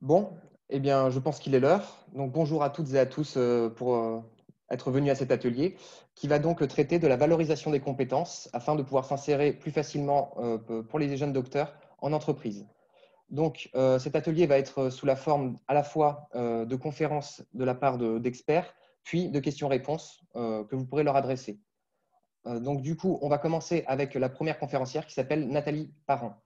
Bon, eh bien, je pense qu'il est l'heure. Donc, bonjour à toutes et à tous pour être venus à cet atelier qui va donc traiter de la valorisation des compétences afin de pouvoir s'insérer plus facilement pour les jeunes docteurs en entreprise. Donc, cet atelier va être sous la forme à la fois de conférences de la part d'experts, puis de questions-réponses que vous pourrez leur adresser. Donc, du coup, on va commencer avec la première conférencière qui s'appelle Nathalie Parent.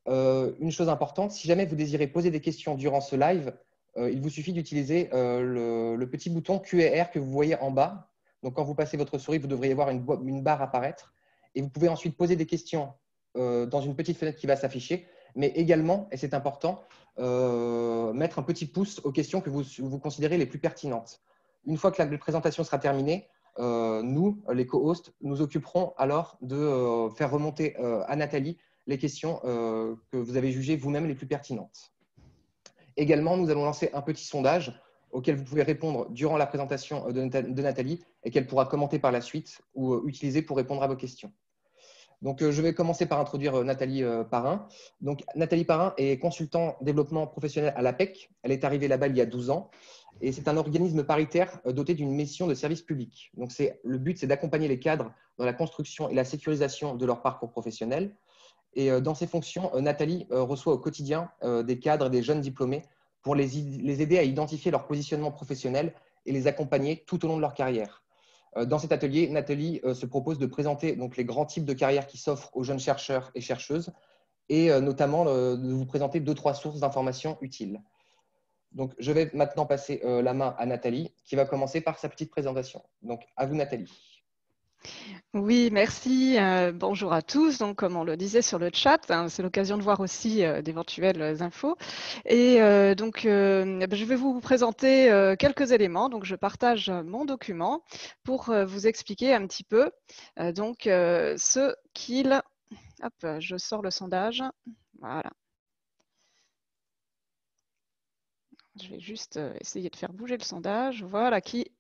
Une chose importante, si jamais vous désirez poser des questions durant ce live, il vous suffit d'utiliser le petit bouton Q&R que vous voyez en bas. Donc, quand vous passez votre souris, vous devriez voir une barre apparaître. Et vous pouvez ensuite poser des questions dans une petite fenêtre qui va s'afficher, mais également, et c'est important, mettre un petit pouce aux questions que vous considérez les plus pertinentes. Une fois que la présentation sera terminée, nous, les co-hosts, nous occuperons alors de faire remonter à Nathalie les questions que vous avez jugées vous-même les plus pertinentes. Également, nous allons lancer un petit sondage auquel vous pouvez répondre durant la présentation de Nathalie et qu'elle pourra commenter par la suite ou utiliser pour répondre à vos questions. Donc, je vais commencer par introduire Nathalie Parrain. Donc, Nathalie Parrain est consultant développement professionnel à l'APEC. Elle est arrivée là-bas il y a 12 ans et c'est un organisme paritaire doté d'une mission de service public. Donc, le but, c'est d'accompagner les cadres dans la construction et la sécurisation de leur parcours professionnel. Et dans ces fonctions, Nathalie reçoit au quotidien des cadres, des jeunes diplômés pour les aider à identifier leur positionnement professionnel et les accompagner tout au long de leur carrière. Dans cet atelier, Nathalie se propose de présenter donc, les grands types de carrières qui s'offrent aux jeunes chercheurs et chercheuses et notamment de vous présenter 2-3 sources d'informations utiles. Donc, je vais maintenant passer la main à Nathalie qui va commencer par sa petite présentation. Donc, à vous Nathalie. Oui, merci. Bonjour à tous. Donc, comme on le disait sur le chat, hein, c'est l'occasion de voir aussi d'éventuelles infos. Et je vais vous présenter quelques éléments. Donc, je partage mon document pour vous expliquer un petit peu ce qu'il… Hop, je sors le sondage. Voilà. Je vais juste essayer de faire bouger le sondage. Voilà, qui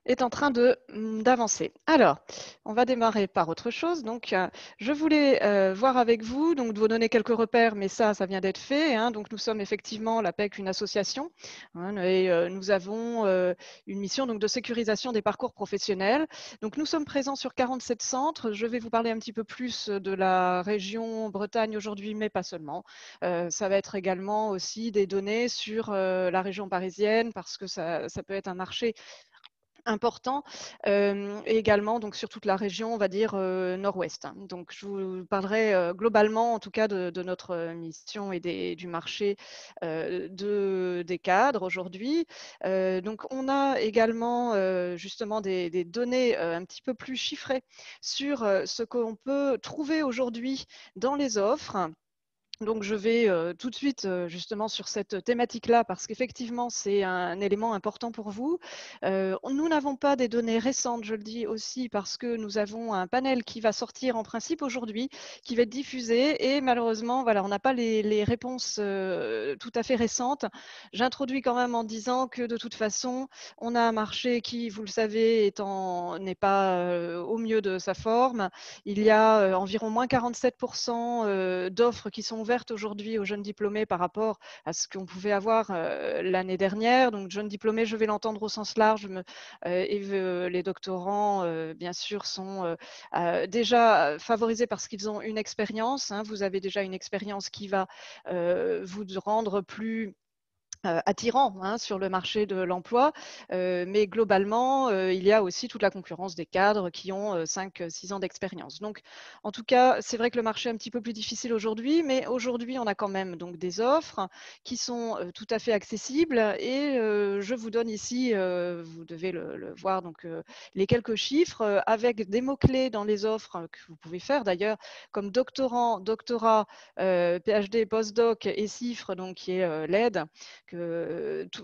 est en train d'avancer. Alors, on va démarrer par autre chose. Donc, je voulais voir avec vous, donc de vous donner quelques repères, mais ça vient d'être fait. Hein. Donc, nous sommes effectivement l'APEC, une association, hein, et nous avons une mission donc, de sécurisation des parcours professionnels. Donc, nous sommes présents sur 47 centres. Je vais vous parler un petit peu plus de la région Bretagne aujourd'hui, mais pas seulement. Ça va être également aussi des données sur la région parisienne, parce que ça peut être un marché important, et également donc sur toute la région, on va dire nord-ouest. Donc je vous parlerai globalement en tout cas de notre mission et du marché des cadres aujourd'hui. Donc on a également justement des données un petit peu plus chiffrées sur ce qu'on peut trouver aujourd'hui dans les offres. Donc, je vais tout de suite justement sur cette thématique-là parce qu'effectivement, c'est un élément important pour vous. Nous n'avons pas des données récentes, je le dis aussi, parce que nous avons un panel qui va sortir en principe aujourd'hui, qui va être diffusé et malheureusement, voilà, on n'a pas les réponses tout à fait récentes. J'introduis quand même en disant que de toute façon, on a un marché qui, vous le savez, n'est pas au mieux de sa forme. Il y a environ moins 47% d'offres qui sont ouvertes aujourd'hui aux jeunes diplômés par rapport à ce qu'on pouvait avoir l'année dernière. Donc, jeunes diplômés, je vais l'entendre au sens large, les doctorants, bien sûr, sont déjà favorisés parce qu'ils ont une expérience. Hein. Vous avez déjà une expérience qui va vous rendre plus attirant hein, sur le marché de l'emploi, mais globalement, il y a aussi toute la concurrence des cadres qui ont 5-6 ans d'expérience. Donc, en tout cas, c'est vrai que le marché est un petit peu plus difficile aujourd'hui, mais aujourd'hui, on a quand même donc, des offres qui sont tout à fait accessibles et je vous donne ici, vous devez le voir, donc, les quelques chiffres avec des mots-clés dans les offres que vous pouvez faire d'ailleurs, comme doctorant, doctorat, PhD, postdoc et CIFRE, donc, qui est l'aide.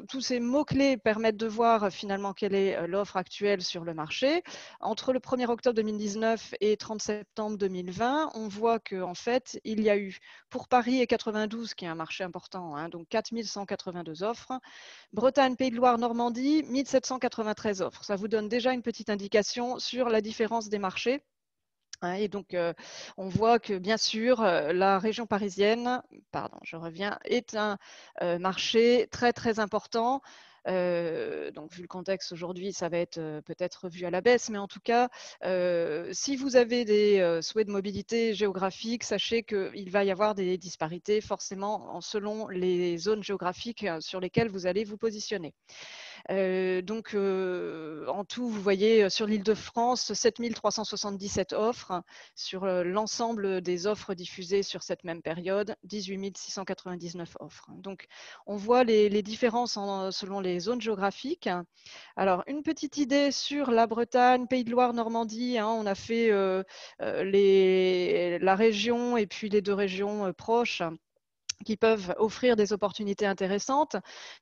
Tous ces mots-clés permettent de voir finalement quelle est l'offre actuelle sur le marché. Entre le 1er octobre 2019 et 30 septembre 2020, on voit qu'en fait, il y a eu pour Paris et 92, qui est un marché important, hein, donc 4182 offres. Bretagne, Pays de Loire, Normandie, 1793 offres. Ça vous donne déjà une petite indication sur la différence des marchés. Et donc, on voit que bien sûr, la région parisienne, pardon, je reviens, est un marché très, très important. Donc, vu le contexte aujourd'hui, ça va être peut-être revu à la baisse, mais en tout cas, si vous avez des souhaits de mobilité géographique, sachez qu'il va y avoir des disparités forcément selon les zones géographiques sur lesquelles vous allez vous positionner. Donc, en tout, vous voyez sur l'Île-de-France, 7 377 offres sur l'ensemble des offres diffusées sur cette même période, 18 699 offres. Donc, on voit les différences selon les zones géographiques. Alors, une petite idée sur la Bretagne, Pays de Loire, Normandie. On a fait la région et puis les deux régions proches qui peuvent offrir des opportunités intéressantes.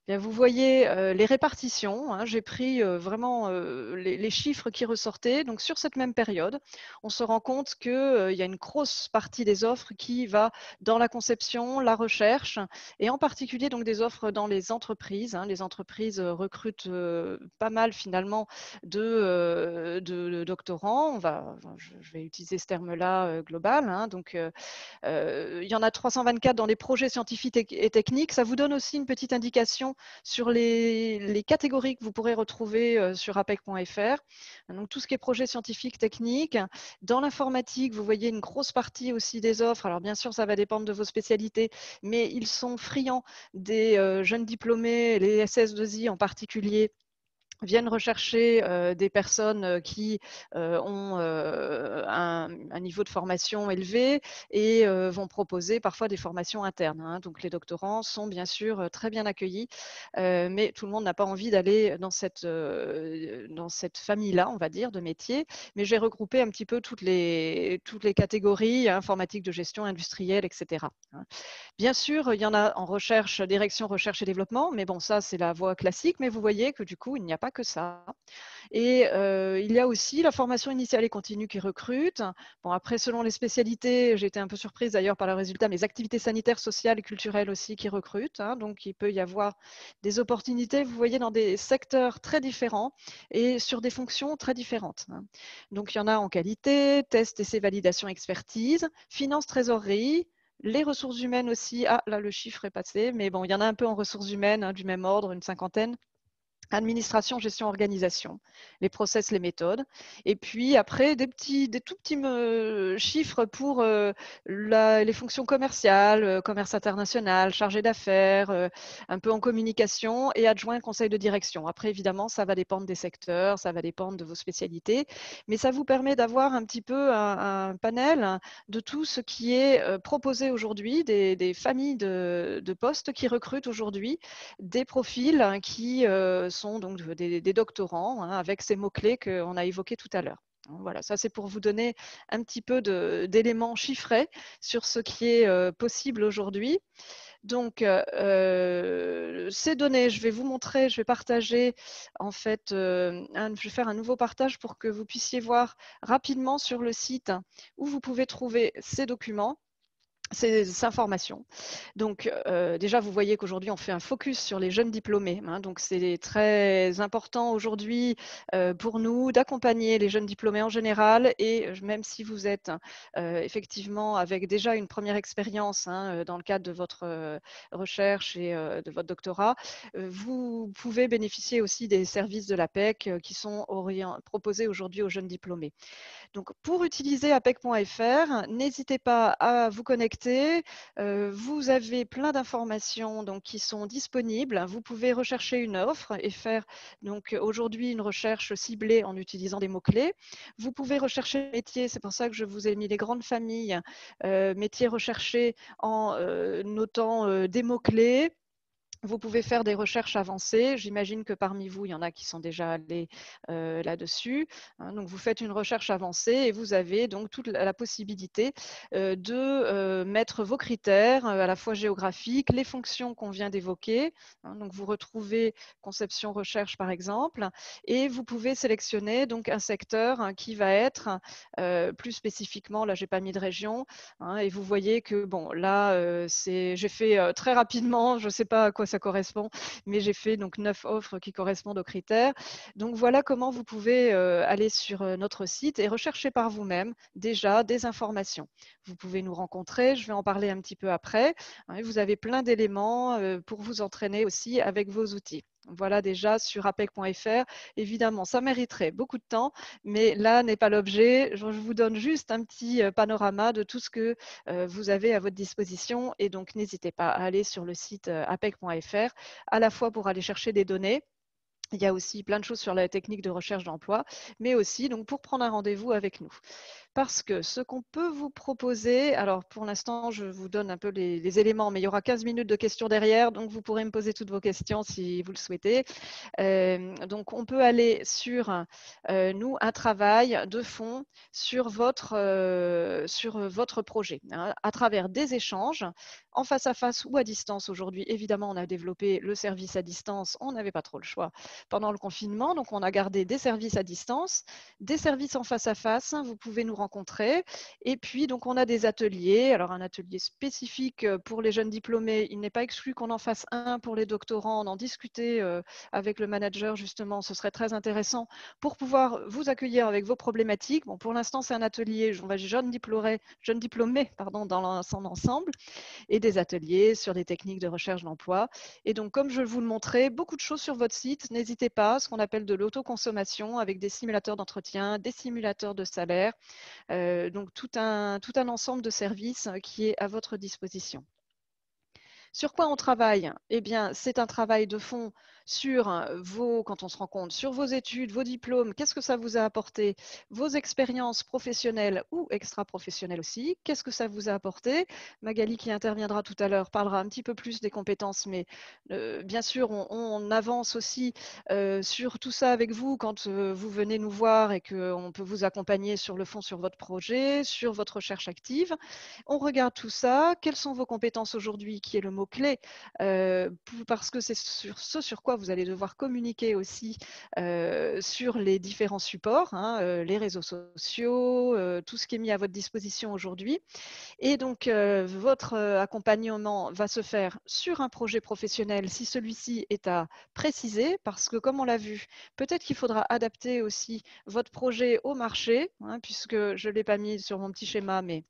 Bien, vous voyez les répartitions. J'ai pris vraiment les chiffres qui ressortaient. Donc, sur cette même période, on se rend compte qu'il y a une grosse partie des offres qui va dans la conception, la recherche, et en particulier donc, des offres dans les entreprises. Les entreprises recrutent pas mal finalement de doctorants. Je vais utiliser ce terme-là global. Donc, il y en a 324 dans les projets scientifiques et techniques. Ça vous donne aussi une petite indication sur les catégories que vous pourrez retrouver sur apec.fr. Donc, tout ce qui est projets scientifiques, techniques. Dans l'informatique, vous voyez une grosse partie aussi des offres. Alors, bien sûr, ça va dépendre de vos spécialités, mais ils sont friands des jeunes diplômés, les SS2I en particulier, viennent rechercher des personnes qui ont un niveau de formation élevé et vont proposer parfois des formations internes. Donc les doctorants sont bien sûr très bien accueillis, mais tout le monde n'a pas envie d'aller dans cette famille-là, on va dire, de métiers. Mais j'ai regroupé un petit peu toutes les catégories, informatique de gestion, industrielle, etc. Bien sûr, il y en a en recherche, direction recherche et développement, mais bon, ça, c'est la voie classique. Mais vous voyez que du coup, il n'y a pas que ça. Et il y a aussi la formation initiale et continue qui recrute. Bon, après, selon les spécialités, j'ai été un peu surprise d'ailleurs par le résultat, mais les activités sanitaires, sociales et culturelles aussi qui recrutent. Donc, il peut y avoir des opportunités, vous voyez, dans des secteurs très différents et sur des fonctions très différentes. Donc, il y en a en qualité, test, essai, validation, expertise, finance, trésorerie, les ressources humaines aussi. Ah, là, le chiffre est passé, mais bon, il y en a un peu en ressources humaines, du même ordre, une cinquantaine. Administration, gestion, organisation, les process, les méthodes. Et puis après, des tout petits chiffres pour les fonctions commerciales, commerce international, chargé d'affaires, un peu en communication et adjoint conseil de direction. Après, évidemment, ça va dépendre des secteurs, ça va dépendre de vos spécialités, mais ça vous permet d'avoir un petit peu un panel de tout ce qui est proposé aujourd'hui, des familles de postes qui recrutent aujourd'hui, des profils qui sont donc des doctorants avec ces mots-clés qu'on a évoqués tout à l'heure. Voilà, ça c'est pour vous donner un petit peu d'éléments chiffrés sur ce qui est possible aujourd'hui. Donc, ces données, je vais vous montrer, je vais partager en fait, je vais faire un nouveau partage pour que vous puissiez voir rapidement sur le site où vous pouvez trouver ces documents, ces informations. Donc, déjà, vous voyez qu'aujourd'hui, on fait un focus sur les jeunes diplômés. Donc, c'est très important aujourd'hui pour nous d'accompagner les jeunes diplômés en général. Et même si vous êtes effectivement avec déjà une première expérience dans le cadre de votre recherche et de votre doctorat, vous pouvez bénéficier aussi des services de l'APEC qui sont proposés aujourd'hui aux jeunes diplômés. Donc, pour utiliser apec.fr, n'hésitez pas à vous connecter. Vous avez plein d'informations qui sont disponibles. Vous pouvez rechercher une offre et faire donc aujourd'hui une recherche ciblée en utilisant des mots-clés. Vous pouvez rechercher le métier, c'est pour ça que je vous ai mis les grandes familles métiers recherchés en notant des mots-clés. Vous pouvez faire des recherches avancées. J'imagine que parmi vous, il y en a qui sont déjà allés là-dessus. Donc, vous faites une recherche avancée et vous avez donc toute la possibilité de mettre vos critères, à la fois géographiques, les fonctions qu'on vient d'évoquer. Donc, vous retrouvez conception recherche, par exemple, et vous pouvez sélectionner donc un secteur qui va être plus spécifiquement, là, j'ai pas mis de région, et vous voyez que, bon, là, j'ai fait très rapidement, je ne sais pas à quoi ça correspond, mais j'ai fait donc 9 offres qui correspondent aux critères. Donc voilà comment vous pouvez aller sur notre site et rechercher par vous-même déjà des informations. Vous pouvez nous rencontrer, je vais en parler un petit peu après. Hein, vous avez plein d'éléments pour vous entraîner aussi avec vos outils. Voilà déjà sur apec.fr. Évidemment, ça mériterait beaucoup de temps, mais là n'est pas l'objet. Je vous donne juste un petit panorama de tout ce que vous avez à votre disposition. Et donc, n'hésitez pas à aller sur le site apec.fr, à la fois pour aller chercher des données. Il y a aussi plein de choses sur la technique de recherche d'emploi, mais aussi donc, pour prendre un rendez-vous avec nous. Parce que ce qu'on peut vous proposer, alors pour l'instant, je vous donne un peu les éléments, mais il y aura 15 minutes de questions derrière, donc vous pourrez me poser toutes vos questions si vous le souhaitez. Donc, on peut aller sur, nous, un travail de fond sur votre projet, hein, à travers des échanges, en face à face ou à distance. Aujourd'hui, évidemment, on a développé le service à distance, on n'avait pas trop le choix pendant le confinement, donc on a gardé des services à distance, des services en face à face, vous pouvez nous rencontrer, et puis donc on a des ateliers, alors un atelier spécifique pour les jeunes diplômés, il n'est pas exclu qu'on en fasse un pour les doctorants, on en discutait avec le manager justement, ce serait très intéressant pour pouvoir vous accueillir avec vos problématiques. Bon, pour l'instant, c'est un atelier jeunes diplômés pardon, dans son ensemble, et des ateliers sur les techniques de recherche d'emploi. Et donc, comme je vous le montrais, beaucoup de choses sur votre site. N'hésitez pas, ce qu'on appelle de l'autoconsommation avec des simulateurs d'entretien, des simulateurs de salaire, donc tout un ensemble de services qui est à votre disposition. Sur quoi on travaille? Eh bien, c'est un travail de fond sur quand on se rend compte, sur vos études, vos diplômes, qu'est-ce que ça vous a apporté, vos expériences professionnelles ou extra-professionnelles aussi, qu'est-ce que ça vous a apporté. Magali, qui interviendra tout à l'heure, parlera un petit peu plus des compétences, mais bien sûr, on avance aussi sur tout ça avec vous quand vous venez nous voir et qu'on peut vous accompagner sur le fond, sur votre projet, sur votre recherche active. On regarde tout ça. Quelles sont vos compétences aujourd'hui, qui est le mot-clé, parce que c'est sur ce sur quoi vous allez devoir communiquer aussi sur les différents supports, hein, les réseaux sociaux, tout ce qui est mis à votre disposition aujourd'hui. Et donc, votre accompagnement va se faire sur un projet professionnel si celui-ci est à préciser, parce que comme on l'a vu, peut-être qu'il faudra adapter aussi votre projet au marché, hein, puisque je ne l'ai pas mis sur mon petit schéma, mais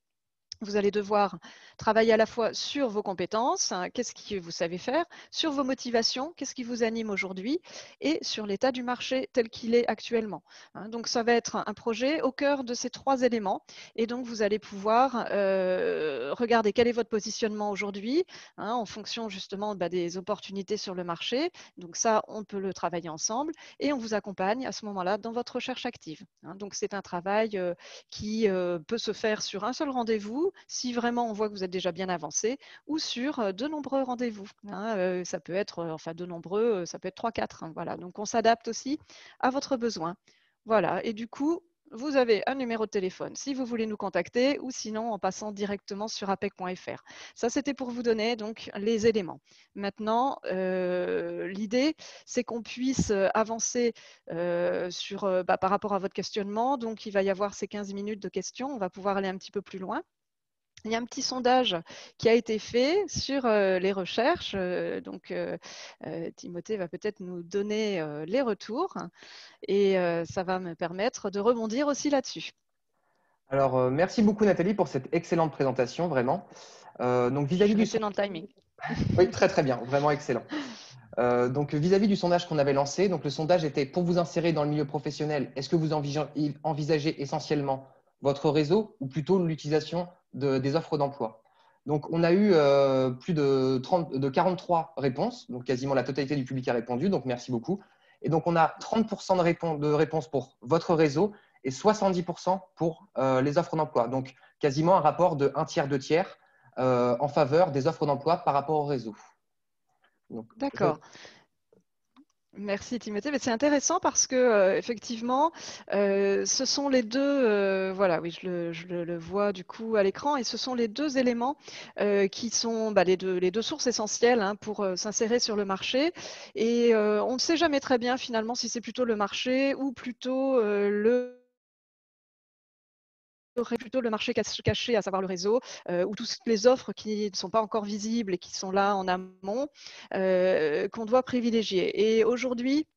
vous allez devoir travailler à la fois sur vos compétences, hein, qu'est-ce que vous savez faire, sur vos motivations, qu'est-ce qui vous anime aujourd'hui, et sur l'état du marché tel qu'il est actuellement. Hein. Donc, ça va être un projet au cœur de ces 3 éléments. Et donc, vous allez pouvoir regarder quel est votre positionnement aujourd'hui, hein, en fonction justement des opportunités sur le marché. Donc, ça, on peut le travailler ensemble et on vous accompagne à ce moment-là dans votre recherche active. Hein. Donc, c'est un travail qui peut se faire sur un seul rendez-vous, si vraiment on voit que vous êtes déjà bien avancé, ou sur de nombreux rendez-vous. Hein, ça peut être, enfin de nombreux, ça peut être 3-4. Hein, voilà. Donc on s'adapte aussi à votre besoin. Voilà. Et du coup, vous avez un numéro de téléphone si vous voulez nous contacter, ou sinon en passant directement sur apec.fr. Ça, c'était pour vous donner donc les éléments. Maintenant, l'idée, c'est qu'on puisse avancer par rapport à votre questionnement. Donc, il va y avoir ces 15 minutes de questions. On va pouvoir aller un petit peu plus loin. Il y a un petit sondage qui a été fait sur les recherches. Timothée va peut-être nous donner les retours et ça va me permettre de rebondir aussi là-dessus. Alors, merci beaucoup Nathalie pour cette excellente présentation, vraiment. Donc, Je vis-à-vis suis du restée sondage, dans le timing. oui, très très bien, vraiment excellent. Donc, vis-à-vis du sondage qu'on avait lancé, donc le sondage était pour vous insérer dans le milieu professionnel, est-ce que vous envisagez essentiellement votre réseau ou plutôt l'utilisation des offres d'emploi? Donc, on a eu plus de 43 réponses, donc quasiment la totalité du public a répondu, donc merci beaucoup. Et donc, on a 30% de réponses pour votre réseau et 70% pour les offres d'emploi. Donc, quasiment un rapport de 1 tiers, 2 tiers en faveur des offres d'emploi par rapport au réseau. Donc, D'accord. Merci Timothée. Mais c'est intéressant parce que effectivement, ce sont les deux. Voilà, oui, je le vois du coup à l'écran, et ce sont les deux éléments qui sont les deux sources essentielles, hein, pour s'insérer sur le marché. Et on ne sait jamais très bien finalement si c'est plutôt le marché ou plutôt le aurait plutôt le marché caché, à savoir le réseau, ou toutes les offres qui ne sont pas encore visibles et qui sont là en amont, qu'on doit privilégier. Et aujourd'hui,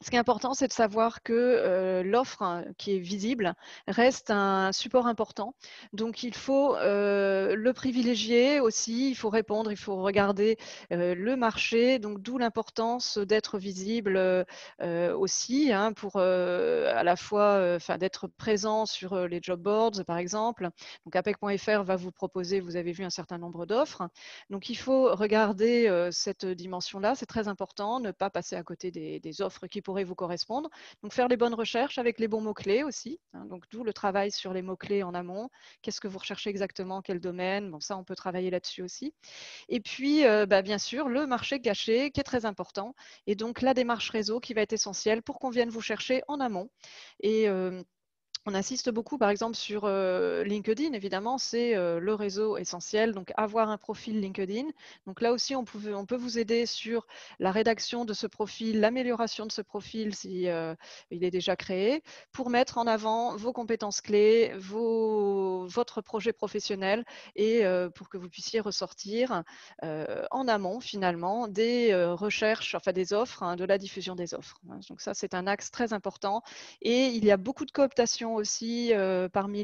ce qui est important, c'est de savoir que l'offre qui est visible reste un support important. Donc, il faut le privilégier aussi. Il faut répondre, il faut regarder le marché. Donc, d'où l'importance d'être visible aussi, hein, pour à la fois d'être présent sur les job boards, par exemple. Donc, APEC.fr va vous proposer, vous avez vu, un certain nombre d'offres. Donc, il faut regarder cette dimension-là. C'est très important, ne pas passer à côté des offres qui pourraient vous correspondre. Donc, faire les bonnes recherches avec les bons mots-clés aussi, hein. Donc, d'où le travail sur les mots-clés en amont. Qu'est-ce que vous recherchez exactement? Quel domaine? Bon, ça, on peut travailler là-dessus aussi. Et puis, bien sûr, le marché caché qui est très important. Et donc, la démarche réseau qui va être essentielle pour qu'on vienne vous chercher en amont. Et on insiste beaucoup, par exemple, sur LinkedIn, évidemment, c'est le réseau essentiel. Donc, avoir un profil LinkedIn. Donc, là aussi, on peut vous aider sur la rédaction de ce profil, l'amélioration de ce profil si il est déjà créé, pour mettre en avant vos compétences clés, votre projet professionnel et pour que vous puissiez ressortir en amont, finalement, des recherches, enfin des offres, hein, de la diffusion des offres. Donc, ça, c'est un axe très important. Et il y a beaucoup de cooptation aussi parmi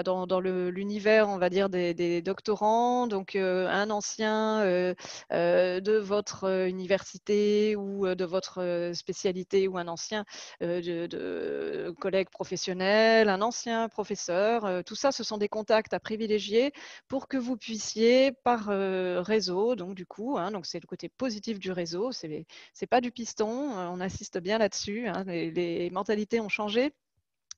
dans l'univers, on va dire, des doctorants. Donc, un ancien de votre université ou de votre spécialité ou un ancien de collègue professionnel, un ancien professeur. Tout ça, ce sont des contacts à privilégier pour que vous puissiez, par réseau, donc du coup, hein, donc c'est le côté positif du réseau, c'est pas du piston, on insiste bien là-dessus, hein, les mentalités ont changé.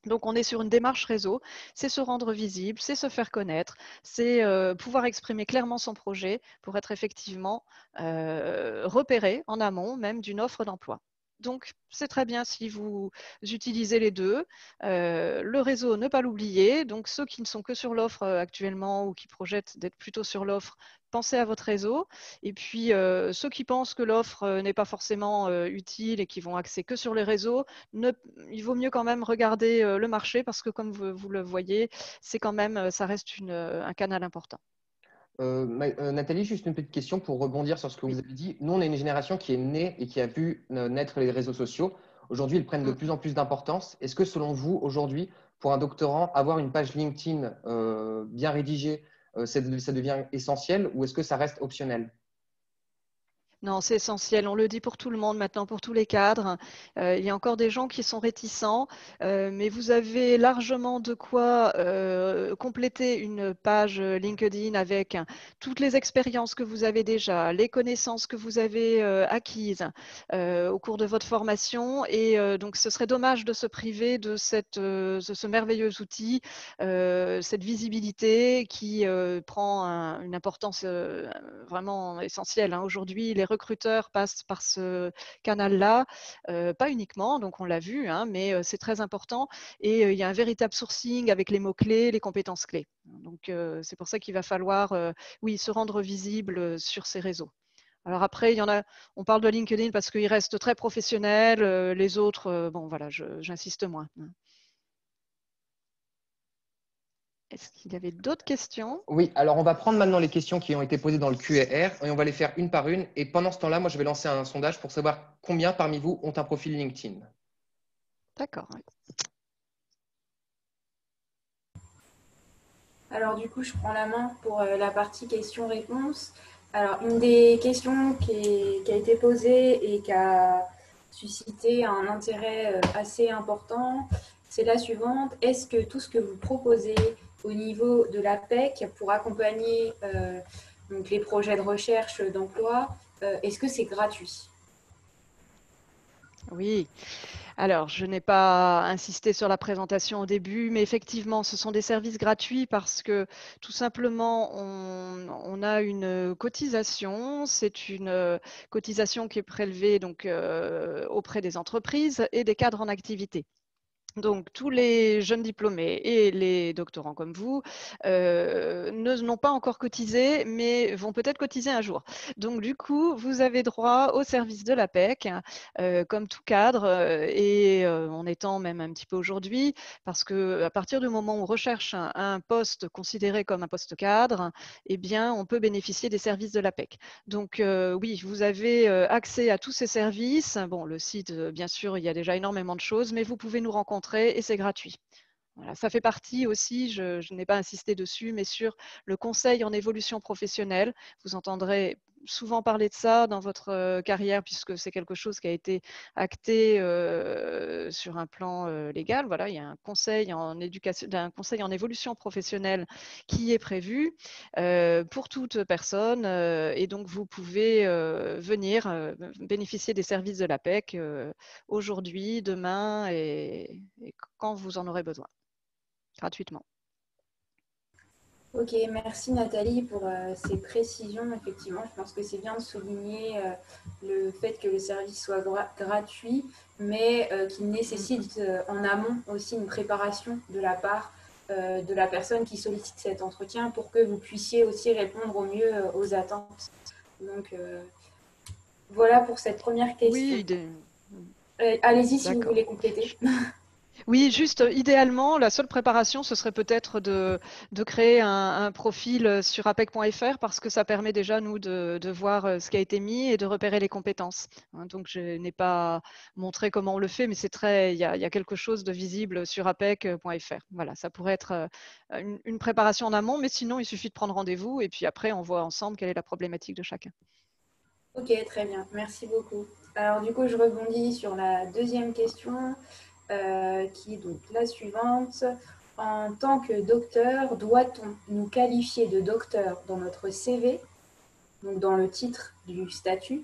Donc, on est sur une démarche réseau, c'est se rendre visible, c'est se faire connaître, c'est pouvoir exprimer clairement son projet pour être effectivement repéré en amont même d'une offre d'emploi. Donc, c'est très bien si vous utilisez les deux. Le réseau, ne pas l'oublier. Donc, ceux qui ne sont que sur l'offre actuellement ou qui projettent d'être plutôt sur l'offre, pensez à votre réseau. Et puis, ceux qui pensent que l'offre n'est pas forcément utile et qui vont axer que sur les réseaux, il vaut mieux quand même regarder le marché parce que, comme vous le voyez, c'est quand même, ça reste un canal important. Nathalie, juste une petite question pour rebondir sur ce que Oui. vous avez dit. Nous, on est une génération qui est née et qui a vu naître les réseaux sociaux. Aujourd'hui, ils prennent de Mm. plus en plus d'importance. Est-ce que, selon vous, aujourd'hui, pour un doctorant, avoir une page LinkedIn bien rédigée, ça devient essentiel ou est-ce que ça reste optionnel? Non, c'est essentiel. On le dit pour tout le monde maintenant, pour tous les cadres. Il y a encore des gens qui sont réticents, mais vous avez largement de quoi compléter une page LinkedIn avec toutes les expériences que vous avez déjà, les connaissances que vous avez acquises au cours de votre formation. Et donc, ce serait dommage de se priver de ce merveilleux outil, cette visibilité qui prend une importance vraiment essentielle, hein. Aujourd'hui, les recruteurs passent par ce canal-là, pas uniquement, donc on l'a vu, hein, mais c'est très important. Et il y a un véritable sourcing avec les mots-clés, les compétences clés. Donc, c'est pour ça qu'il va falloir, oui, se rendre visible sur ces réseaux. Alors après, il y en a, on parle de LinkedIn parce qu'il reste très professionnel, les autres, bon voilà, j'insiste moins. Est-ce qu'il y avait d'autres questions? Oui, alors on va prendre maintenant les questions qui ont été posées dans le Q&R et on va les faire une par une. Et pendant ce temps-là, moi, je vais lancer un sondage pour savoir combien parmi vous ont un profil LinkedIn. D'accord. Oui. Alors du coup, je prends la main pour la partie questions-réponses. Alors, une des questions qui a été posée et qui a suscité un intérêt assez important, c'est la suivante. Est-ce que tout ce que vous proposez au niveau de la PEC pour accompagner donc les projets de recherche d'emploi, est-ce que c'est gratuit? Oui. Alors, je n'ai pas insisté sur la présentation au début, mais effectivement, ce sont des services gratuits parce que tout simplement, on a une cotisation. C'est une cotisation qui est prélevée donc, auprès des entreprises et des cadres en activité. Donc, tous les jeunes diplômés et les doctorants comme vous n'ont pas encore cotisé, mais vont peut-être cotiser un jour. Donc, du coup, vous avez droit au service de l'APEC, comme tout cadre, et en étant même un petit peu aujourd'hui, parce qu'à partir du moment où on recherche un poste considéré comme un poste cadre, eh bien, on peut bénéficier des services de l'APEC. Donc, oui, vous avez accès à tous ces services. Bon, le site, bien sûr, il y a déjà énormément de choses, mais vous pouvez nous rencontrer et c'est gratuit. Voilà, ça fait partie aussi, je n'ai pas insisté dessus, mais sur le conseil en évolution professionnelle. Vous entendrez souvent parler de ça dans votre carrière, puisque c'est quelque chose qui a été acté sur un plan légal. Voilà, il y a un conseil en éducation, un conseil en évolution professionnelle qui est prévu pour toute personne, et donc vous pouvez venir bénéficier des services de l'APEC aujourd'hui, demain et quand vous en aurez besoin, gratuitement. Ok, merci Nathalie pour ces précisions. Effectivement, je pense que c'est bien de souligner le fait que le service soit gratuit, mais qu'il nécessite en amont aussi une préparation de la part de la personne qui sollicite cet entretien pour que vous puissiez aussi répondre au mieux aux attentes. Donc, voilà pour cette première question. Oui, Allez-y si vous d'accord. voulez compléter. Oui, juste idéalement, la seule préparation, ce serait peut-être de créer un profil sur apec.fr parce que ça permet déjà, nous, de voir ce qui a été mis et de repérer les compétences. Hein, donc, je n'ai pas montré comment on le fait, mais c'est très, il y a quelque chose de visible sur apec.fr. Voilà, ça pourrait être une préparation en amont, mais sinon, il suffit de prendre rendez-vous et puis après, on voit ensemble quelle est la problématique de chacun. Ok, très bien. Merci beaucoup. Alors, du coup, je rebondis sur la deuxième question. Qui est donc la suivante. En tant que docteur, doit-on nous qualifier de docteur dans notre CV, donc dans le titre du statut,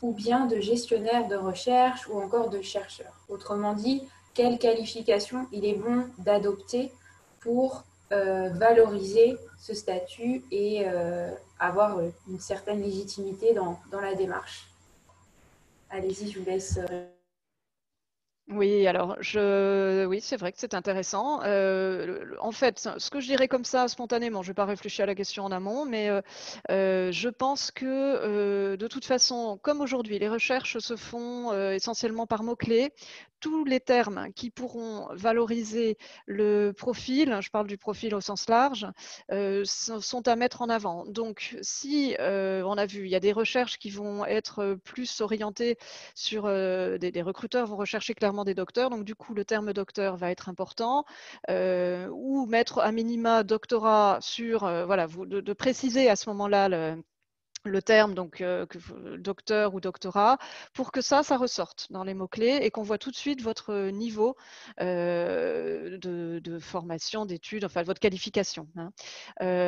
ou bien de gestionnaire de recherche ou encore de chercheur? Autrement dit, quelle qualification il est bon d'adopter pour valoriser ce statut et avoir une certaine légitimité dans la démarche? Allez-y, je vous laisse. Oui, alors oui, c'est vrai que c'est intéressant. En fait, ce que je dirais comme ça spontanément, je n'ai pas réfléchi à la question en amont, mais je pense que de toute façon, comme aujourd'hui, les recherches se font essentiellement par mots-clés. Tous les termes qui pourront valoriser le profil, je parle du profil au sens large, sont à mettre en avant. Donc, si on a vu, il y a des recherches qui vont être plus orientées sur des recruteurs vont rechercher clairement des docteurs, donc du coup le terme docteur va être important, ou mettre à minima doctorat sur, voilà, de préciser à ce moment-là le terme, donc docteur ou doctorat, pour que ça ressorte dans les mots-clés et qu'on voit tout de suite votre niveau de formation, d'études, enfin votre qualification. Hein.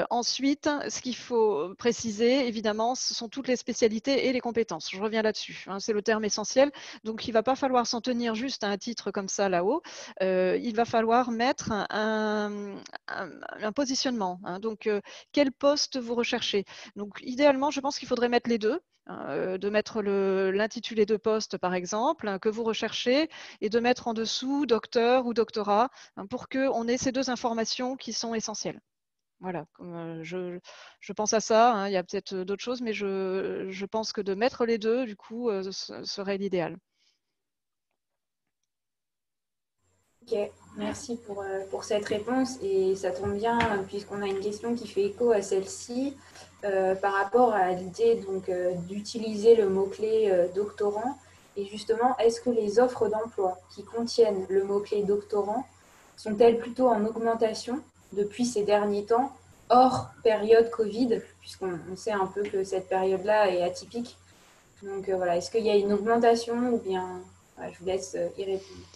Ensuite, ce qu'il faut préciser, évidemment, ce sont toutes les spécialités et les compétences. Je reviens là-dessus. Hein, c'est le terme essentiel. Donc, il ne va pas falloir s'en tenir juste à un titre comme ça là-haut. Il va falloir mettre un positionnement. Hein. Donc, quel poste vous recherchez? Donc, idéalement, je pense qu'il faudrait mettre les deux, hein, de mettre l'intitulé de poste, par exemple, hein, que vous recherchez, et de mettre en dessous docteur ou doctorat, hein, pour qu'on ait ces deux informations qui sont essentielles. Voilà, je pense à ça. Hein, il y a peut-être d'autres choses, mais je pense que de mettre les deux, du coup, serait l'idéal. Ok, merci pour cette réponse et ça tombe bien puisqu'on a une question qui fait écho à celle-ci par rapport à l'idée donc d'utiliser le mot-clé doctorant et justement est-ce que les offres d'emploi qui contiennent le mot-clé doctorant sont-elles plutôt en augmentation depuis ces derniers temps hors période Covid puisqu'on sait un peu que cette période-là est atypique donc voilà, est-ce qu'il y a une augmentation ou bien je vous laisse y répondre.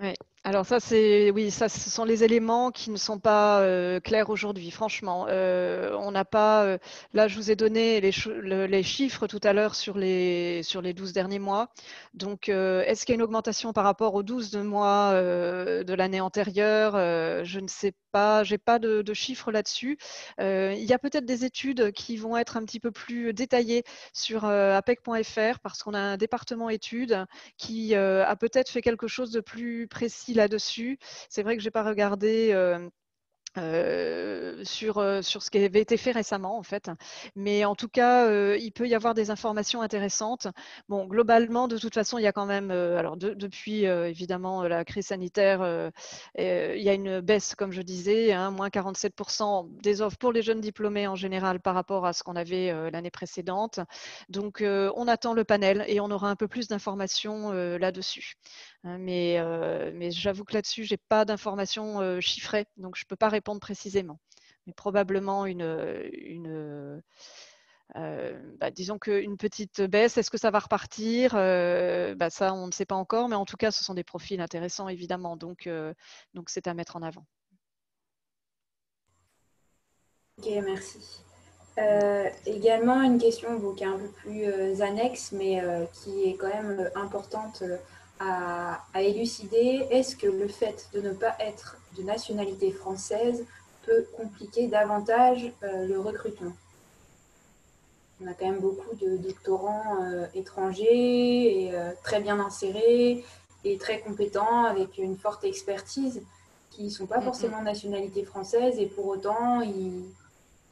Oui. Alors ça, oui, ça, ce sont les éléments qui ne sont pas clairs aujourd'hui. Franchement, on n'a pas. Là, je vous ai donné les chiffres tout à l'heure sur les 12 derniers mois. Donc, est-ce qu'il y a une augmentation par rapport aux 12 mois de l'année antérieure? Je ne sais pas. J'ai pas de chiffres là-dessus. Il y a peut-être des études qui vont être un petit peu plus détaillées sur apec.fr parce qu'on a un département études qui a peut-être fait quelque chose de plus précis là-dessus. C'est vrai que je n'ai pas regardé sur ce qui avait été fait récemment en fait, mais en tout cas il peut y avoir des informations intéressantes. Bon, globalement de toute façon il y a quand même alors depuis évidemment la crise sanitaire il y a une baisse comme je disais, hein, moins 47% des offres pour les jeunes diplômés en général par rapport à ce qu'on avait l'année précédente. Donc on attend le panel et on aura un peu plus d'informations là-dessus. Mais j'avoue que là-dessus, je n'ai pas d'informations chiffrées, donc je ne peux pas répondre précisément. Mais probablement disons qu'une petite baisse. Est-ce que ça va repartir? Ça, on ne sait pas encore, mais en tout cas, ce sont des profils intéressants, évidemment, donc c'est à mettre en avant. Ok, merci. Également, une question qui est un peu plus annexe, mais qui est quand même importante à élucider. Est-ce que le fait de ne pas être de nationalité française peut compliquer davantage le recrutement? On a quand même beaucoup de doctorants étrangers et très bien insérés et très compétents avec une forte expertise qui ne sont pas forcément de nationalité française et pour autant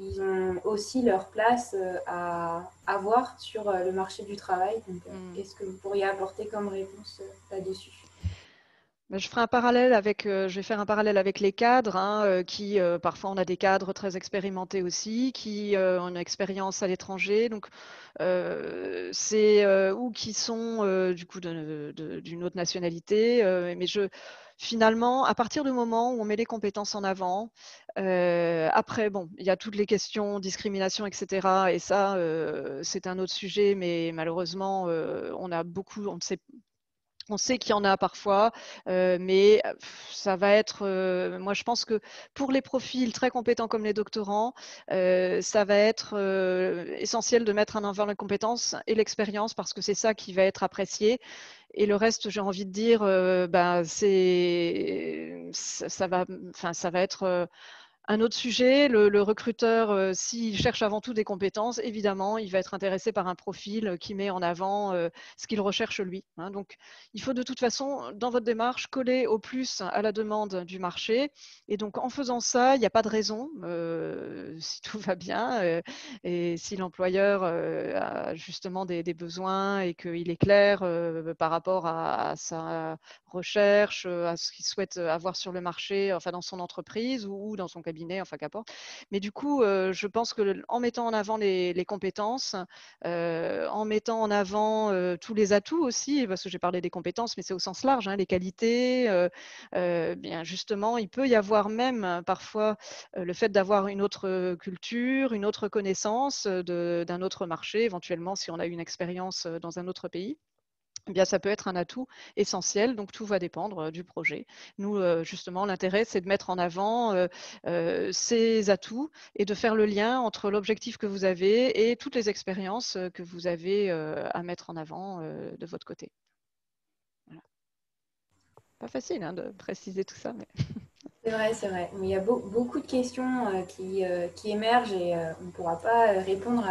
ils ont aussi leur place à avoir sur le marché du travail. Donc, qu'est-ce que vous pourriez apporter comme réponse là-dessus? Je ferai un parallèle je vais faire un parallèle avec les cadres, hein, qui parfois on a des cadres très expérimentés aussi, qui ont une expérience à l'étranger, donc ou qui sont du coup d'une autre nationalité. Mais finalement, à partir du moment où on met les compétences en avant, après, bon, il y a toutes les questions discrimination, etc. Et ça, c'est un autre sujet, mais malheureusement, on sait qu'il y en a parfois, mais ça va être, moi je pense que pour les profils très compétents comme les doctorants, ça va être essentiel de mettre en avant les compétences et l'expérience parce que c'est ça qui va être apprécié. Et le reste, j'ai envie de dire, ça va être un autre sujet, le recruteur, s'il cherche avant tout des compétences, évidemment, il va être intéressé par un profil qui met en avant ce qu'il recherche lui, hein. Donc, il faut de toute façon, dans votre démarche, coller au plus à la demande du marché. Et donc, en faisant ça, il n'y a pas de raison, si tout va bien, et si l'employeur a justement des besoins et qu'il est clair par rapport à sa recherche, à ce qu'il souhaite avoir sur le marché, enfin dans son entreprise ou dans son cabinet, enfin qu'importe. Mais du coup, je pense qu'en mettant en avant les compétences, en mettant en avant tous les atouts aussi, parce que j'ai parlé des compétences, mais c'est au sens large, hein, les qualités, bien justement, il peut y avoir même parfois le fait d'avoir une autre culture, une autre connaissance d'un autre marché, éventuellement si on a une expérience dans un autre pays. Eh bien, ça peut être un atout essentiel, donc tout va dépendre du projet. Nous, justement, l'intérêt, c'est de mettre en avant ces atouts et de faire le lien entre l'objectif que vous avez et toutes les expériences que vous avez à mettre en avant de votre côté. Voilà. Pas facile hein, de préciser tout ça. Mais... C'est vrai, c'est vrai. Mais il y a beaucoup de questions qui émergent et on ne pourra pas répondre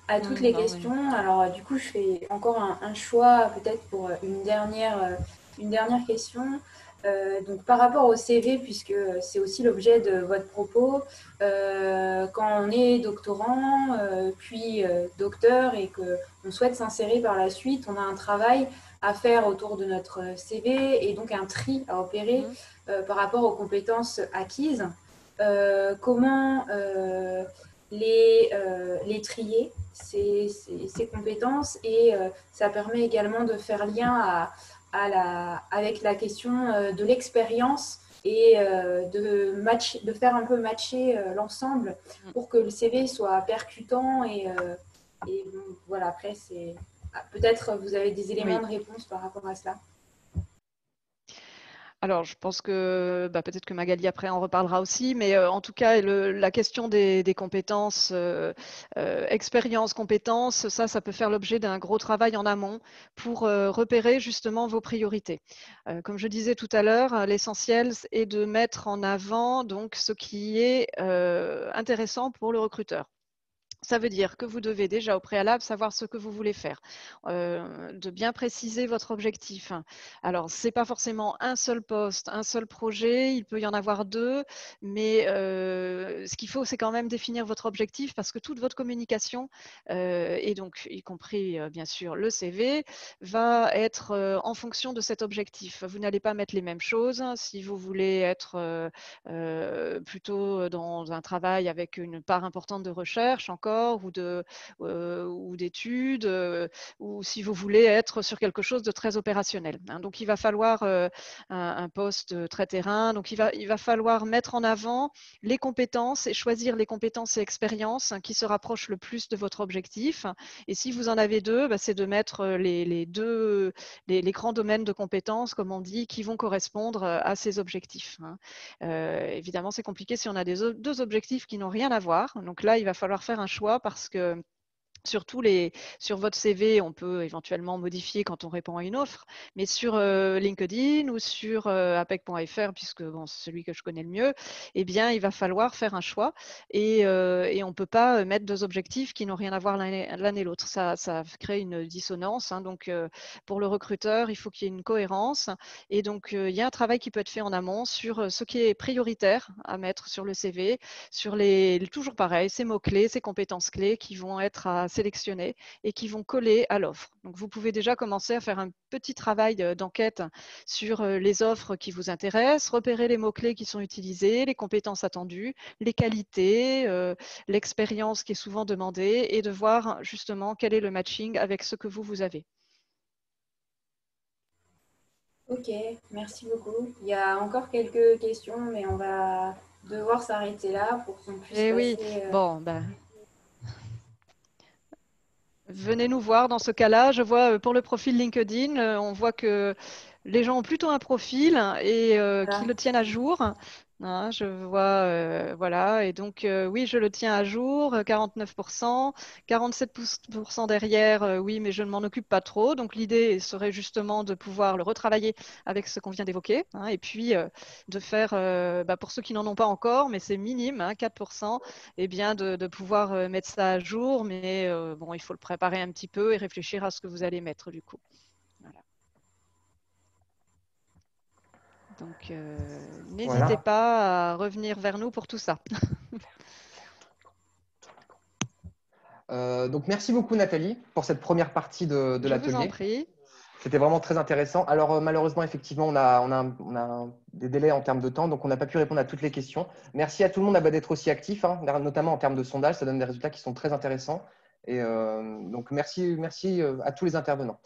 à toutes les questions. Oui. Alors, du coup, je fais encore un choix peut-être pour une dernière question. Donc, par rapport au CV, puisque c'est aussi l'objet de votre propos, quand on est doctorant, puis docteur et qu'on souhaite s'insérer par la suite, on a un travail à faire autour de notre CV et donc un tri à opérer par rapport aux compétences acquises. Comment les trier, ces compétences, et ça permet également de faire lien avec la question de l'expérience et de faire un peu matcher l'ensemble pour que le CV soit percutant et bon, voilà, après c'est peut-être vous avez des éléments de réponse par rapport à cela. Alors, je pense que peut-être que Magali après en reparlera aussi, mais en tout cas, la question des compétences, expérience, compétences, ça peut faire l'objet d'un gros travail en amont pour repérer justement vos priorités. Comme je disais tout à l'heure, l'essentiel est de mettre en avant donc ce qui est intéressant pour le recruteur. Ça veut dire que vous devez déjà au préalable savoir ce que vous voulez faire, de bien préciser votre objectif. Alors, ce n'est pas forcément un seul poste, un seul projet, il peut y en avoir 2, mais ce qu'il faut, c'est quand même définir votre objectif parce que toute votre communication, et donc y compris bien sûr le CV, va être en fonction de cet objectif. Vous n'allez pas mettre les mêmes choses. Si vous voulez être plutôt dans un travail avec une part importante de recherche encore ou d'études, ou si vous voulez être sur quelque chose de très opérationnel. Hein. Donc, il va falloir un poste très terrain. Donc, il va falloir mettre en avant les compétences et choisir les compétences et expériences qui se rapprochent le plus de votre objectif. Et si vous en avez 2, bah, c'est de mettre les grands domaines de compétences, comme on dit, qui vont correspondre à ces objectifs. Hein. Évidemment, c'est compliqué si on a 2 objectifs qui n'ont rien à voir. Donc là, il va falloir faire un choix parce que sur votre CV, on peut éventuellement modifier quand on répond à une offre, mais sur LinkedIn ou sur apec.fr, puisque bon, c'est celui que je connais le mieux, eh bien, il va falloir faire un choix et on ne peut pas mettre 2 objectifs qui n'ont rien à voir l'un et l'autre. Ça crée une dissonance. Hein, donc, pour le recruteur, il faut qu'il y ait une cohérence. Et donc, il y a un travail qui peut être fait en amont sur ce qui est prioritaire à mettre sur le CV, sur toujours pareil, ces mots-clés, ces compétences clés qui vont être à sélectionner et qui vont coller à l'offre. Donc, vous pouvez déjà commencer à faire un petit travail d'enquête sur les offres qui vous intéressent, repérer les mots-clés qui sont utilisés, les compétences attendues, les qualités, l'expérience qui est souvent demandée et de voir justement quel est le matching avec ce que vous avez. Ok, merci beaucoup. Il y a encore quelques questions, mais on va devoir s'arrêter là pour qu'on puisse Eh oui, passer. bon, ben, venez nous voir dans ce cas-là. Je vois pour le profil LinkedIn, on voit que les gens ont plutôt un profil et qui Voilà. le tiennent à jour. Hein, je vois, voilà, et donc oui, je le tiens à jour, 49%, 47% derrière, oui, mais je ne m'en occupe pas trop. Donc l'idée serait justement de pouvoir le retravailler avec ce qu'on vient d'évoquer, hein, et puis de faire, pour ceux qui n'en ont pas encore, mais c'est minime, hein, 4%, eh bien de pouvoir mettre ça à jour, mais bon, il faut le préparer un petit peu et réfléchir à ce que vous allez mettre du coup. Voilà. Donc, n'hésitez Voilà. pas à revenir vers nous pour tout ça. Donc, merci beaucoup, Nathalie, pour cette première partie de Je vous en l'atelier. prie. C'était vraiment très intéressant. Alors, malheureusement, effectivement, on a des délais en termes de temps, donc on n'a pas pu répondre à toutes les questions. Merci à tout le monde d'être aussi actif, hein, notamment en termes de sondage. Ça donne des résultats qui sont très intéressants. Et donc, merci à tous les intervenants.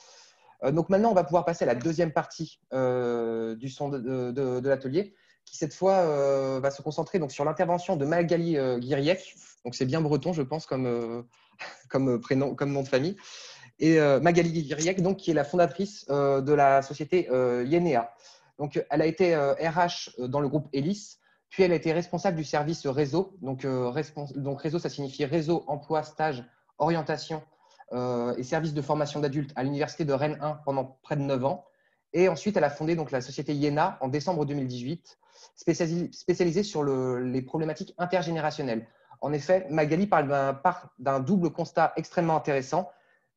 Donc, maintenant, on va pouvoir passer à la deuxième partie de l'atelier, qui cette fois va se concentrer donc, sur l'intervention de Magali Guiriec. Donc, c'est bien breton, je pense, comme prénom, comme nom de famille. Et Magali Guiriec, donc, qui est la fondatrice de la société Yenea. Donc, elle a été RH dans le groupe Elis, puis elle a été responsable du service réseau. Donc réseau, ça signifie réseau, emploi, stage, orientation et service de formation d'adultes à l'université de Rennes 1 pendant près de 9 ans. Et ensuite, elle a fondé donc, la société Yena en décembre 2018, spécialisée sur les problématiques intergénérationnelles. En effet, Magali parle d'un double constat extrêmement intéressant,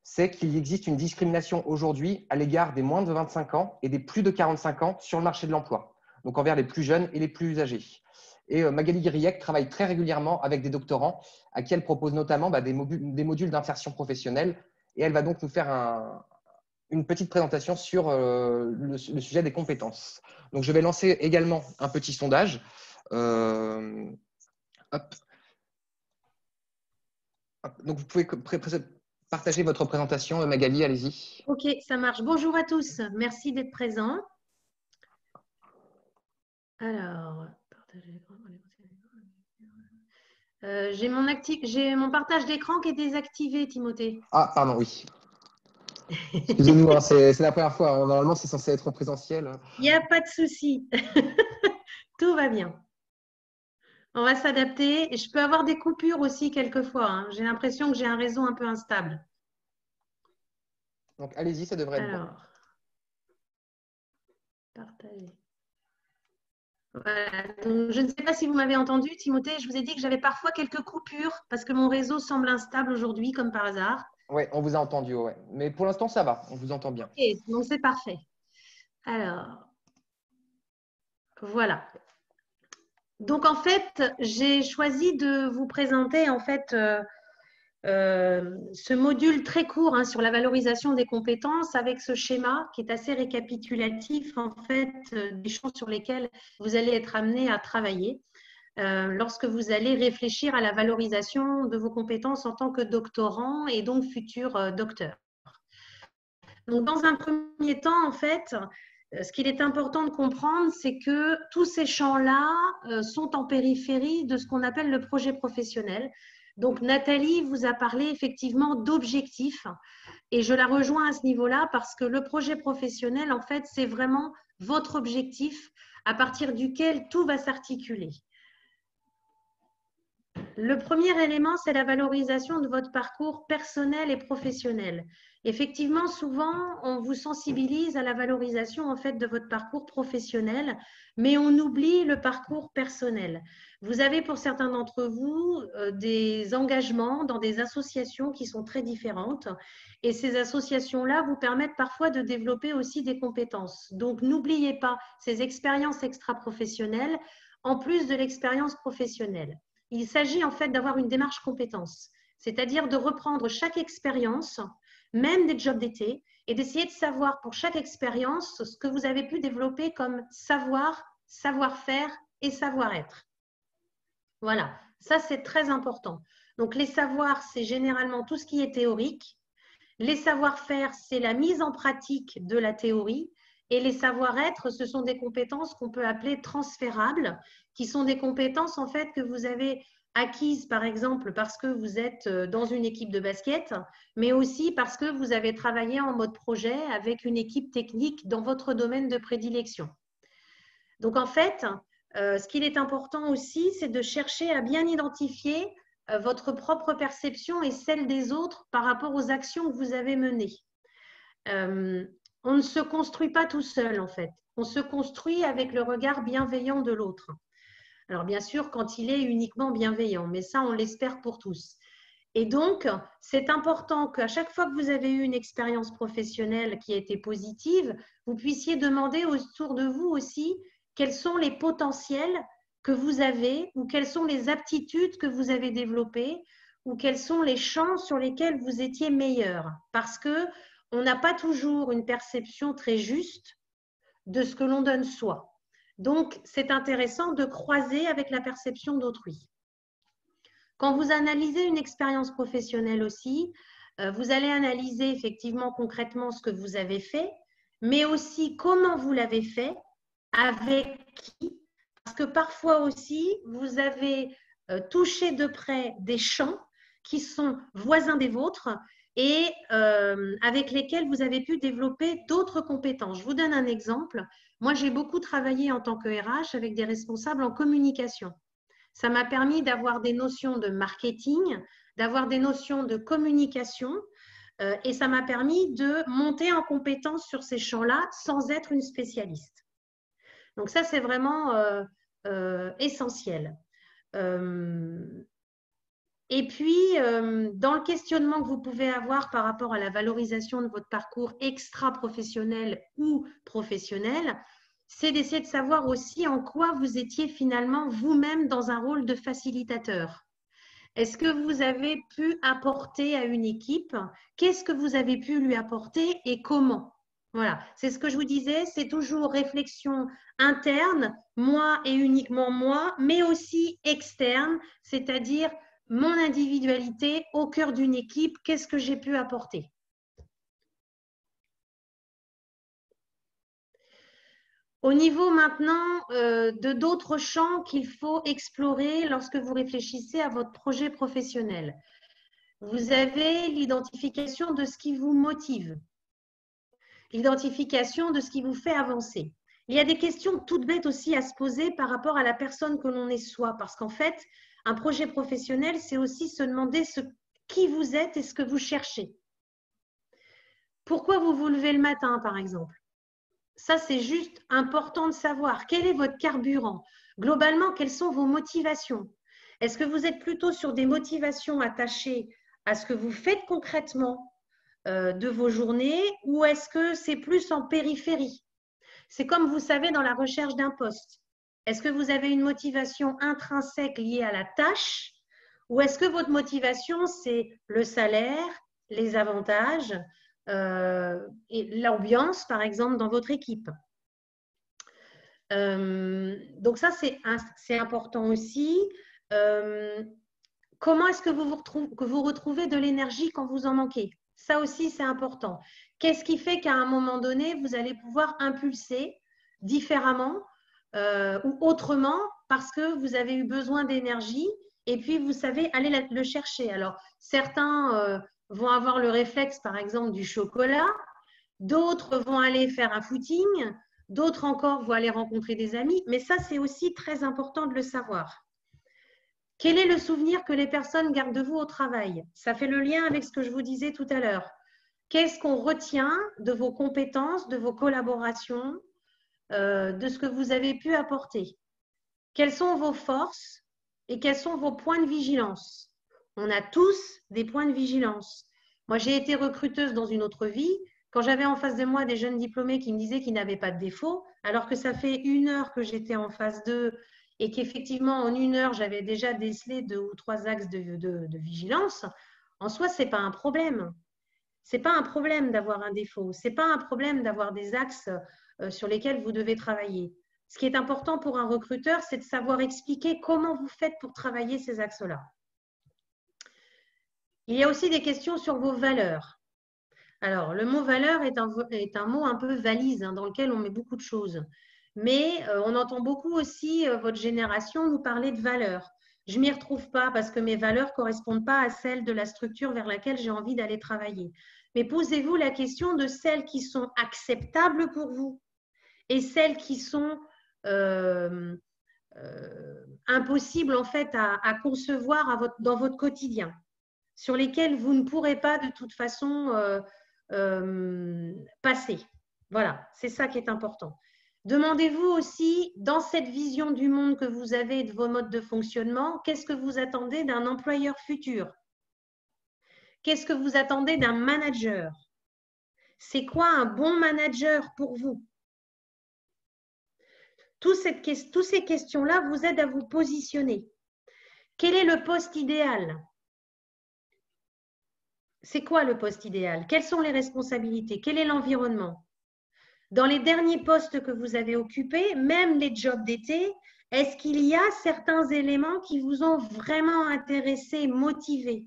c'est qu'il existe une discrimination aujourd'hui à l'égard des moins de 25 ans et des plus de 45 ans sur le marché de l'emploi, donc envers les plus jeunes et les plus âgés. Et Magali Guiriec travaille très régulièrement avec des doctorants à qui elle propose notamment des modules d'insertion professionnelle. Et elle va donc nous faire une petite présentation sur le sujet des compétences. Donc, je vais lancer également un petit sondage. Hop. Donc, vous pouvez partager votre présentation. Magali, allez-y. Ok, ça marche. Bonjour à tous. Merci d'être présents. Alors, j'ai mon partage d'écran qui est désactivé, Timothée. Ah, pardon, oui. Excusez-nous, hein, c'est la première fois. Normalement, c'est censé être en présentiel. Il n'y a pas de souci. Tout va bien. On va s'adapter. Je peux avoir des coupures aussi quelquefois. Hein. J'ai l'impression que j'ai un réseau un peu instable. Donc, allez-y, ça devrait être bon. Alors, partager. Voilà. Donc, je ne sais pas si vous m'avez entendu, Timothée. Je vous ai dit que j'avais parfois quelques coupures parce que mon réseau semble instable aujourd'hui, comme par hasard. Oui, on vous a entendu, ouais. Mais pour l'instant, ça va, on vous entend bien. Ok, donc c'est parfait. Alors, voilà. Donc, en fait, j'ai choisi de vous présenter en fait ce module très court hein, sur la valorisation des compétences avec ce schéma qui est assez récapitulatif en fait des champs sur lesquels vous allez être amené à travailler lorsque vous allez réfléchir à la valorisation de vos compétences en tant que doctorant et donc futur docteur. Donc, dans un premier temps, en fait, ce qu'il est important de comprendre, c'est que tous ces champs-là sont en périphérie de ce qu'on appelle le projet professionnel. Donc, Nathalie vous a parlé effectivement d'objectifs et je la rejoins à ce niveau-là parce que le projet professionnel, en fait, c'est vraiment votre objectif à partir duquel tout va s'articuler. Le premier élément, c'est la valorisation de votre parcours personnel et professionnel. Effectivement, souvent, on vous sensibilise à la valorisation en fait de votre parcours professionnel, mais on oublie le parcours personnel. Vous avez pour certains d'entre vous des engagements dans des associations qui sont très différentes et ces associations-là vous permettent parfois de développer aussi des compétences. Donc, n'oubliez pas ces expériences extra-professionnelles en plus de l'expérience professionnelle. Il s'agit en fait d'avoir une démarche compétence, c'est-à-dire de reprendre chaque expérience, même des jobs d'été, et d'essayer de savoir pour chaque expérience ce que vous avez pu développer comme savoir, savoir-faire et savoir-être. Voilà, ça c'est très important. Donc les savoirs, c'est généralement tout ce qui est théorique. Les savoir-faire, c'est la mise en pratique de la théorie. Et les savoir-être, ce sont des compétences qu'on peut appeler transférables, qui sont des compétences en fait que vous avez acquises par exemple parce que vous êtes dans une équipe de basket, mais aussi parce que vous avez travaillé en mode projet avec une équipe technique dans votre domaine de prédilection. Donc en fait, ce qu'il est important aussi, c'est de chercher à bien identifier votre propre perception et celle des autres par rapport aux actions que vous avez menées. On ne se construit pas tout seul, en fait. On se construit avec le regard bienveillant de l'autre. Alors, bien sûr, quand il est uniquement bienveillant, mais ça, on l'espère pour tous. Et donc, c'est important qu'à chaque fois que vous avez eu une expérience professionnelle qui a été positive, vous puissiez demander autour de vous aussi quels sont les potentiels que vous avez ou quelles sont les aptitudes que vous avez développées ou quels sont les champs sur lesquels vous étiez meilleur. Parce que on n'a pas toujours une perception très juste de ce que l'on donne soi. Donc, c'est intéressant de croiser avec la perception d'autrui. Quand vous analysez une expérience professionnelle aussi, vous allez analyser effectivement concrètement ce que vous avez fait, mais aussi comment vous l'avez fait, avec qui, parce que parfois aussi, vous avez touché de près des champs qui sont voisins des vôtres et avec lesquels vous avez pu développer d'autres compétences. Je vous donne un exemple. Moi, j'ai beaucoup travaillé en tant que RH avec des responsables en communication. Ça m'a permis d'avoir des notions de marketing, d'avoir des notions de communication et ça m'a permis de monter en compétence sur ces champs-là sans être une spécialiste. Donc ça, c'est vraiment essentiel. Et puis, dans le questionnement que vous pouvez avoir par rapport à la valorisation de votre parcours extra-professionnel ou professionnel, c'est d'essayer de savoir aussi en quoi vous étiez finalement vous-même dans un rôle de facilitateur. Est-ce que vous avez pu apporter à une équipe? Qu'est-ce que vous avez pu lui apporter et comment? Voilà, c'est ce que je vous disais, c'est toujours réflexion interne, moi et uniquement moi, mais aussi externe, c'est-à-dire mon individualité au cœur d'une équipe, qu'est-ce que j'ai pu apporter? Au niveau maintenant de d'autres champs qu'il faut explorer lorsque vous réfléchissez à votre projet professionnel. Vous avez l'identification de ce qui vous motive, l'identification de ce qui vous fait avancer. Il y a des questions toutes bêtes aussi à se poser par rapport à la personne que l'on est soi, parce qu'en fait, un projet professionnel, c'est aussi se demander qui vous êtes et ce que vous cherchez. Pourquoi vous vous levez le matin, par exemple? Ça, c'est juste important de savoir. Quel est votre carburant? Globalement, quelles sont vos motivations? Est-ce que vous êtes plutôt sur des motivations attachées à ce que vous faites concrètement de vos journées ou est-ce que c'est plus en périphérie? C'est comme vous savez dans la recherche d'un poste. Est-ce que vous avez une motivation intrinsèque liée à la tâche ou est-ce que votre motivation, c'est le salaire, les avantages et l'ambiance, par exemple, dans votre équipe? Donc ça, c'est important aussi. Comment est-ce que vous retrouvez de l'énergie quand vous en manquez? Ça aussi, c'est important. Qu'est-ce qui fait qu'à un moment donné, vous allez pouvoir impulser différemment ou autrement parce que vous avez eu besoin d'énergie et puis vous savez aller le chercher. Alors, certains vont avoir le réflexe, par exemple, du chocolat. D'autres vont aller faire un footing. D'autres encore vont aller rencontrer des amis. Mais ça, c'est aussi très important de le savoir. Quel est le souvenir que les personnes gardent de vous au travail? Ça fait le lien avec ce que je vous disais tout à l'heure. Qu'est-ce qu'on retient de vos compétences, de vos collaborations, de ce que vous avez pu apporter? Quelles sont vos forces et quels sont vos points de vigilance? On a tous des points de vigilance. Moi, j'ai été recruteuse dans une autre vie. Quand j'avais en face de moi des jeunes diplômés qui me disaient qu'ils n'avaient pas de défaut, alors que ça fait 1 heure que j'étais en phase 2 et qu'effectivement, en 1 heure, j'avais déjà décelé 2 ou 3 axes de vigilance, en soi, ce n'est pas un problème. Ce n'est pas un problème d'avoir un défaut. Ce n'est pas un problème d'avoir des axes sur lesquels vous devez travailler. Ce qui est important pour un recruteur, c'est de savoir expliquer comment vous faites pour travailler ces axes-là. Il y a aussi des questions sur vos valeurs. Alors, le mot valeur est un mot un peu valise dans lequel on met beaucoup de choses. Mais on entend beaucoup aussi votre génération nous parler de valeurs. Je ne m'y retrouve pas parce que mes valeurs ne correspondent pas à celles de la structure vers laquelle j'ai envie d'aller travailler. Mais posez-vous la question de celles qui sont acceptables pour vous et celles qui sont impossibles en fait à concevoir dans votre quotidien, sur lesquelles vous ne pourrez pas de toute façon passer. Voilà, c'est ça qui est important. Demandez-vous aussi, dans cette vision du monde que vous avez et de vos modes de fonctionnement, qu'est-ce que vous attendez d'un employeur futur? Qu'est-ce que vous attendez d'un manager? C'est quoi un bon manager pour vous? Toutes ces questions-là vous aident à vous positionner. Quel est le poste idéal? C'est quoi le poste idéal? Quelles sont les responsabilités? Quel est l'environnement? Dans les derniers postes que vous avez occupés, même les jobs d'été, est-ce qu'il y a certains éléments qui vous ont vraiment intéressé, motivé,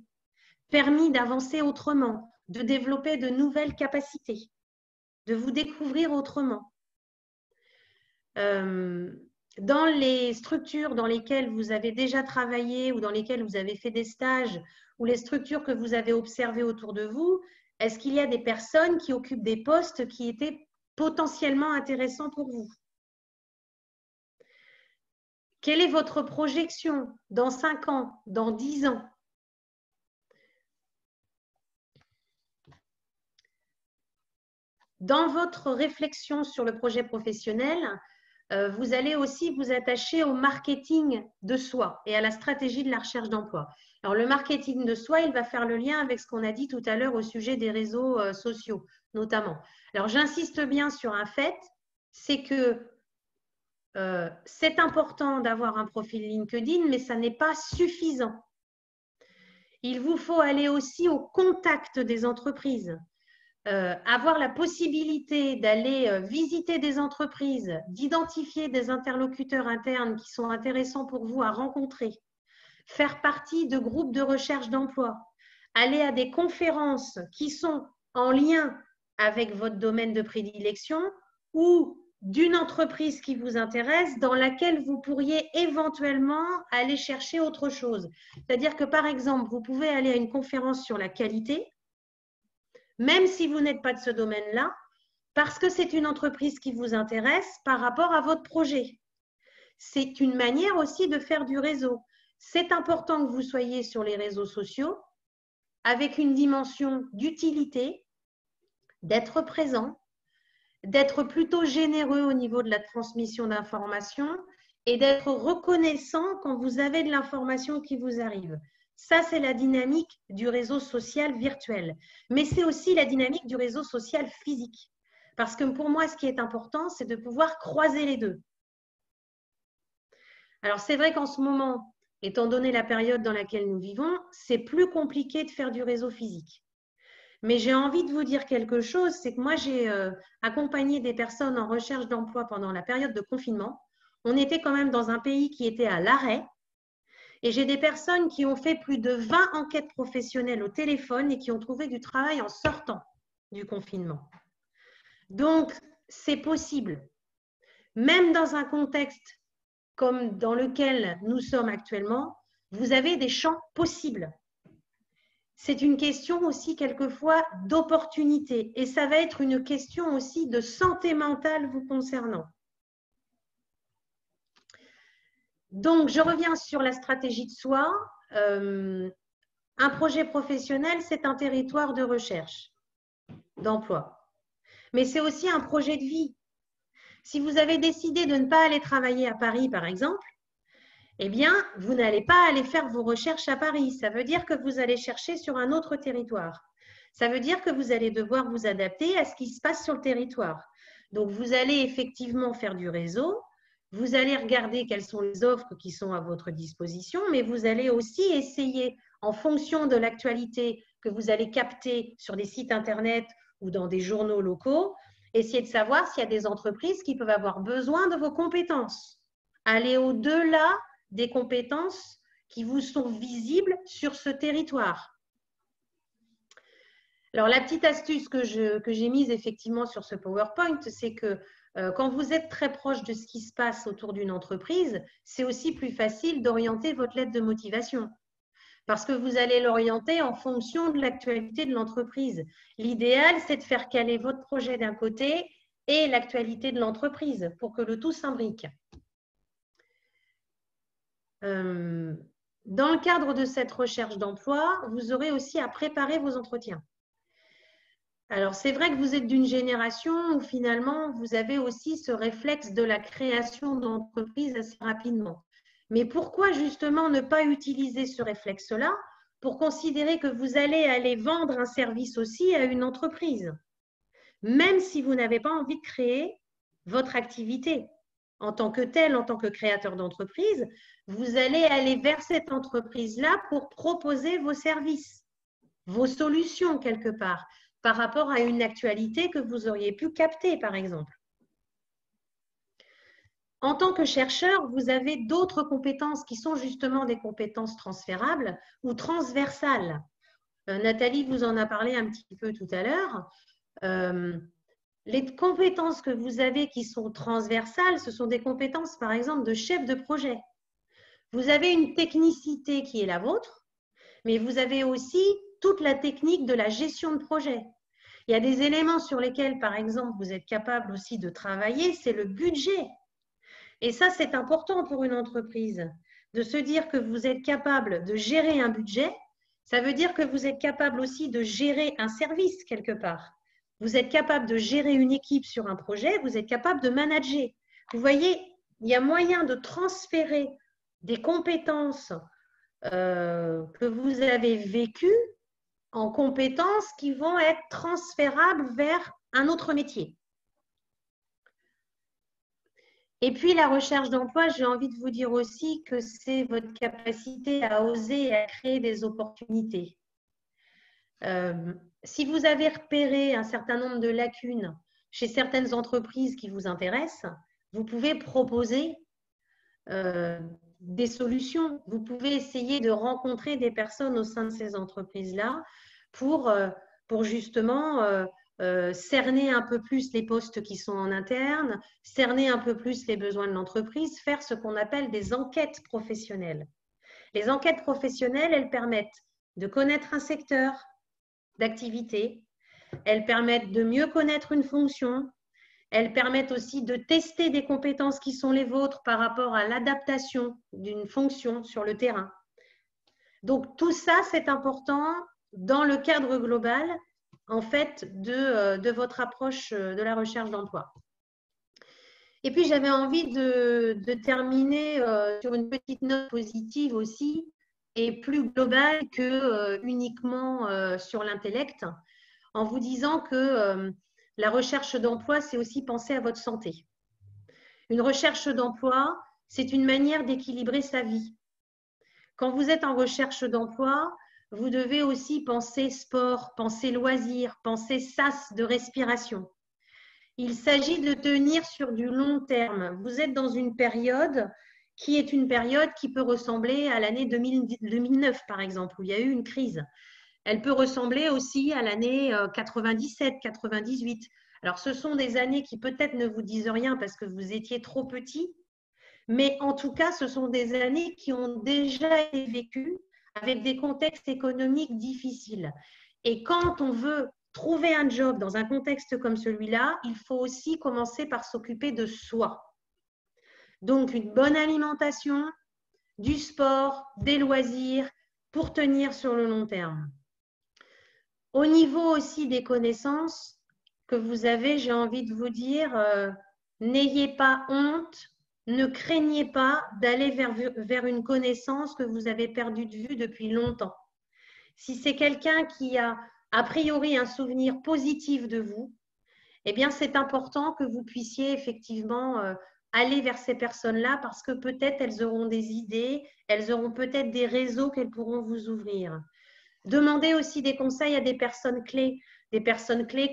permis d'avancer autrement, de développer de nouvelles capacités, de vous découvrir autrement? Dans les structures dans lesquelles vous avez déjà travaillé ou dans lesquelles vous avez fait des stages ou les structures que vous avez observées autour de vous, est-ce qu'il y a des personnes qui occupent des postes qui étaient potentiellement intéressants pour vous? Quelle est votre projection dans 5 ans, dans 10 ans? Dans votre réflexion sur le projet professionnel, vous allez aussi vous attacher au marketing de soi et à la stratégie de la recherche d'emploi. Alors, le marketing de soi, il va faire le lien avec ce qu'on a dit tout à l'heure au sujet des réseaux sociaux, notamment. Alors, j'insiste bien sur un fait, c'est que c'est important d'avoir un profil LinkedIn, mais ça n'est pas suffisant. Il vous faut aller aussi au contact des entreprises. Avoir la possibilité d'aller visiter des entreprises, d'identifier des interlocuteurs internes qui sont intéressants pour vous à rencontrer, faire partie de groupes de recherche d'emploi, aller à des conférences qui sont en lien avec votre domaine de prédilection ou d'une entreprise qui vous intéresse dans laquelle vous pourriez éventuellement aller chercher autre chose. C'est-à-dire que, par exemple, vous pouvez aller à une conférence sur la qualité, même si vous n'êtes pas de ce domaine-là, parce que c'est une entreprise qui vous intéresse par rapport à votre projet. C'est une manière aussi de faire du réseau. C'est important que vous soyez sur les réseaux sociaux avec une dimension d'utilité, d'être présent d'être plutôt généreux au niveau de la transmission d'informations et d'être reconnaissant quand vous avez de l'information qui vous arrive. Ça, c'est la dynamique du réseau social virtuel. Mais c'est aussi la dynamique du réseau social physique. Parce que pour moi, ce qui est important, c'est de pouvoir croiser les deux. Alors, c'est vrai qu'en ce moment, étant donné la période dans laquelle nous vivons, c'est plus compliqué de faire du réseau physique. Mais j'ai envie de vous dire quelque chose, c'est que moi, j'ai accompagné des personnes en recherche d'emploi pendant la période de confinement. On était quand même dans un pays qui était à l'arrêt. Et j'ai des personnes qui ont fait plus de 20 enquêtes professionnelles au téléphone et qui ont trouvé du travail en sortant du confinement. Donc, c'est possible. Même dans un contexte comme dans lequel nous sommes actuellement, vous avez des champs possibles. C'est une question aussi quelquefois d'opportunité et ça va être une question aussi de santé mentale vous concernant. Donc, je reviens sur la stratégie de soi. Un projet professionnel, c'est un territoire de recherche, d'emploi. Mais c'est aussi un projet de vie. Si vous avez décidé de ne pas aller travailler à Paris, par exemple, eh bien, vous n'allez pas aller faire vos recherches à Paris. Ça veut dire que vous allez chercher sur un autre territoire. Ça veut dire que vous allez devoir vous adapter à ce qui se passe sur le territoire. Donc, vous allez effectivement faire du réseau. Vous allez regarder quelles sont les offres qui sont à votre disposition, mais vous allez aussi essayer, en fonction de l'actualité que vous allez capter sur des sites Internet ou dans des journaux locaux, essayer de savoir s'il y a des entreprises qui peuvent avoir besoin de vos compétences. Allez au-delà des compétences qui vous sont visibles sur ce territoire. Alors, la petite astuce que j'ai mise effectivement sur ce PowerPoint, c'est que quand vous êtes très proche de ce qui se passe autour d'une entreprise, c'est aussi plus facile d'orienter votre lettre de motivation. Parce que vous allez l'orienter en fonction de l'actualité de l'entreprise. L'idéal, c'est de faire caler votre projet d'un côté et l'actualité de l'entreprise pour que le tout s'imbrique. Dans le cadre de cette recherche d'emploi, vous aurez aussi à préparer vos entretiens. Alors, c'est vrai que vous êtes d'une génération où finalement, vous avez aussi ce réflexe de la création d'entreprise assez rapidement. Mais pourquoi justement ne pas utiliser ce réflexe-là pour considérer que vous allez aller vendre un service aussi à une entreprise, même si vous n'avez pas envie de créer votre activité en tant que tel, en tant que créateur d'entreprise, vous allez aller vers cette entreprise-là pour proposer vos services, vos solutions quelque part, par rapport à une actualité que vous auriez pu capter, par exemple. En tant que chercheur, vous avez d'autres compétences qui sont justement des compétences transférables ou transversales. Nathalie vous en a parlé un petit peu tout à l'heure. Les compétences que vous avez qui sont transversales, ce sont des compétences, par exemple, de chef de projet. Vous avez une technicité qui est la vôtre, mais vous avez aussi toute la technique de la gestion de projet. Il y a des éléments sur lesquels, par exemple, vous êtes capable aussi de travailler, c'est le budget. Et ça, c'est important pour une entreprise, de se dire que vous êtes capable de gérer un budget. Ça veut dire que vous êtes capable aussi de gérer un service quelque part. Vous êtes capable de gérer une équipe sur un projet, vous êtes capable de manager. Vous voyez, il y a moyen de transférer des compétences que vous avez vécues en compétences qui vont être transférables vers un autre métier. Et puis, la recherche d'emploi, j'ai envie de vous dire aussi que c'est votre capacité à oser et à créer des opportunités. Si vous avez repéré un certain nombre de lacunes chez certaines entreprises qui vous intéressent, vous pouvez proposer des solutions. Vous pouvez essayer de rencontrer des personnes au sein de ces entreprises-là pour justement cerner un peu plus les postes qui sont en interne, cerner un peu plus les besoins de l'entreprise, faire ce qu'on appelle des enquêtes professionnelles. Les enquêtes professionnelles, elles permettent de connaître un secteur d'activité, elles permettent de mieux connaître une fonction, elles permettent aussi de tester des compétences qui sont les vôtres par rapport à l'adaptation d'une fonction sur le terrain. Donc, tout ça, c'est important dans le cadre global en fait de votre approche de la recherche d'emploi. Et puis, j'avais envie de terminer sur une petite note positive aussi, et plus globale que uniquement sur l'intellect, en vous disant que la recherche d'emploi, c'est aussi penser à votre santé. Une recherche d'emploi, c'est une manière d'équilibrer sa vie. Quand vous êtes en recherche d'emploi, vous devez aussi penser sport, penser loisirs, penser sas de respiration. Il s'agit de tenir sur du long terme. Vous êtes dans une période qui est une période qui peut ressembler à l'année 2009, par exemple, où il y a eu une crise. Elle peut ressembler aussi à l'année 97, 98. Alors, ce sont des années qui peut-être ne vous disent rien parce que vous étiez trop petit, mais en tout cas, ce sont des années qui ont déjà été vécues avec des contextes économiques difficiles. Et quand on veut trouver un job dans un contexte comme celui-là, il faut aussi commencer par s'occuper de soi. Donc, une bonne alimentation, du sport, des loisirs pour tenir sur le long terme. Au niveau aussi des connaissances que vous avez, j'ai envie de vous dire, n'ayez pas honte, ne craignez pas d'aller vers une connaissance que vous avez perdue de vue depuis longtemps. Si c'est quelqu'un qui a priori un souvenir positif de vous, eh bien, c'est important que vous puissiez effectivement aller vers ces personnes-là parce que peut-être elles auront des idées, elles auront peut-être des réseaux qu'elles pourront vous ouvrir. Demandez aussi des conseils à des personnes clés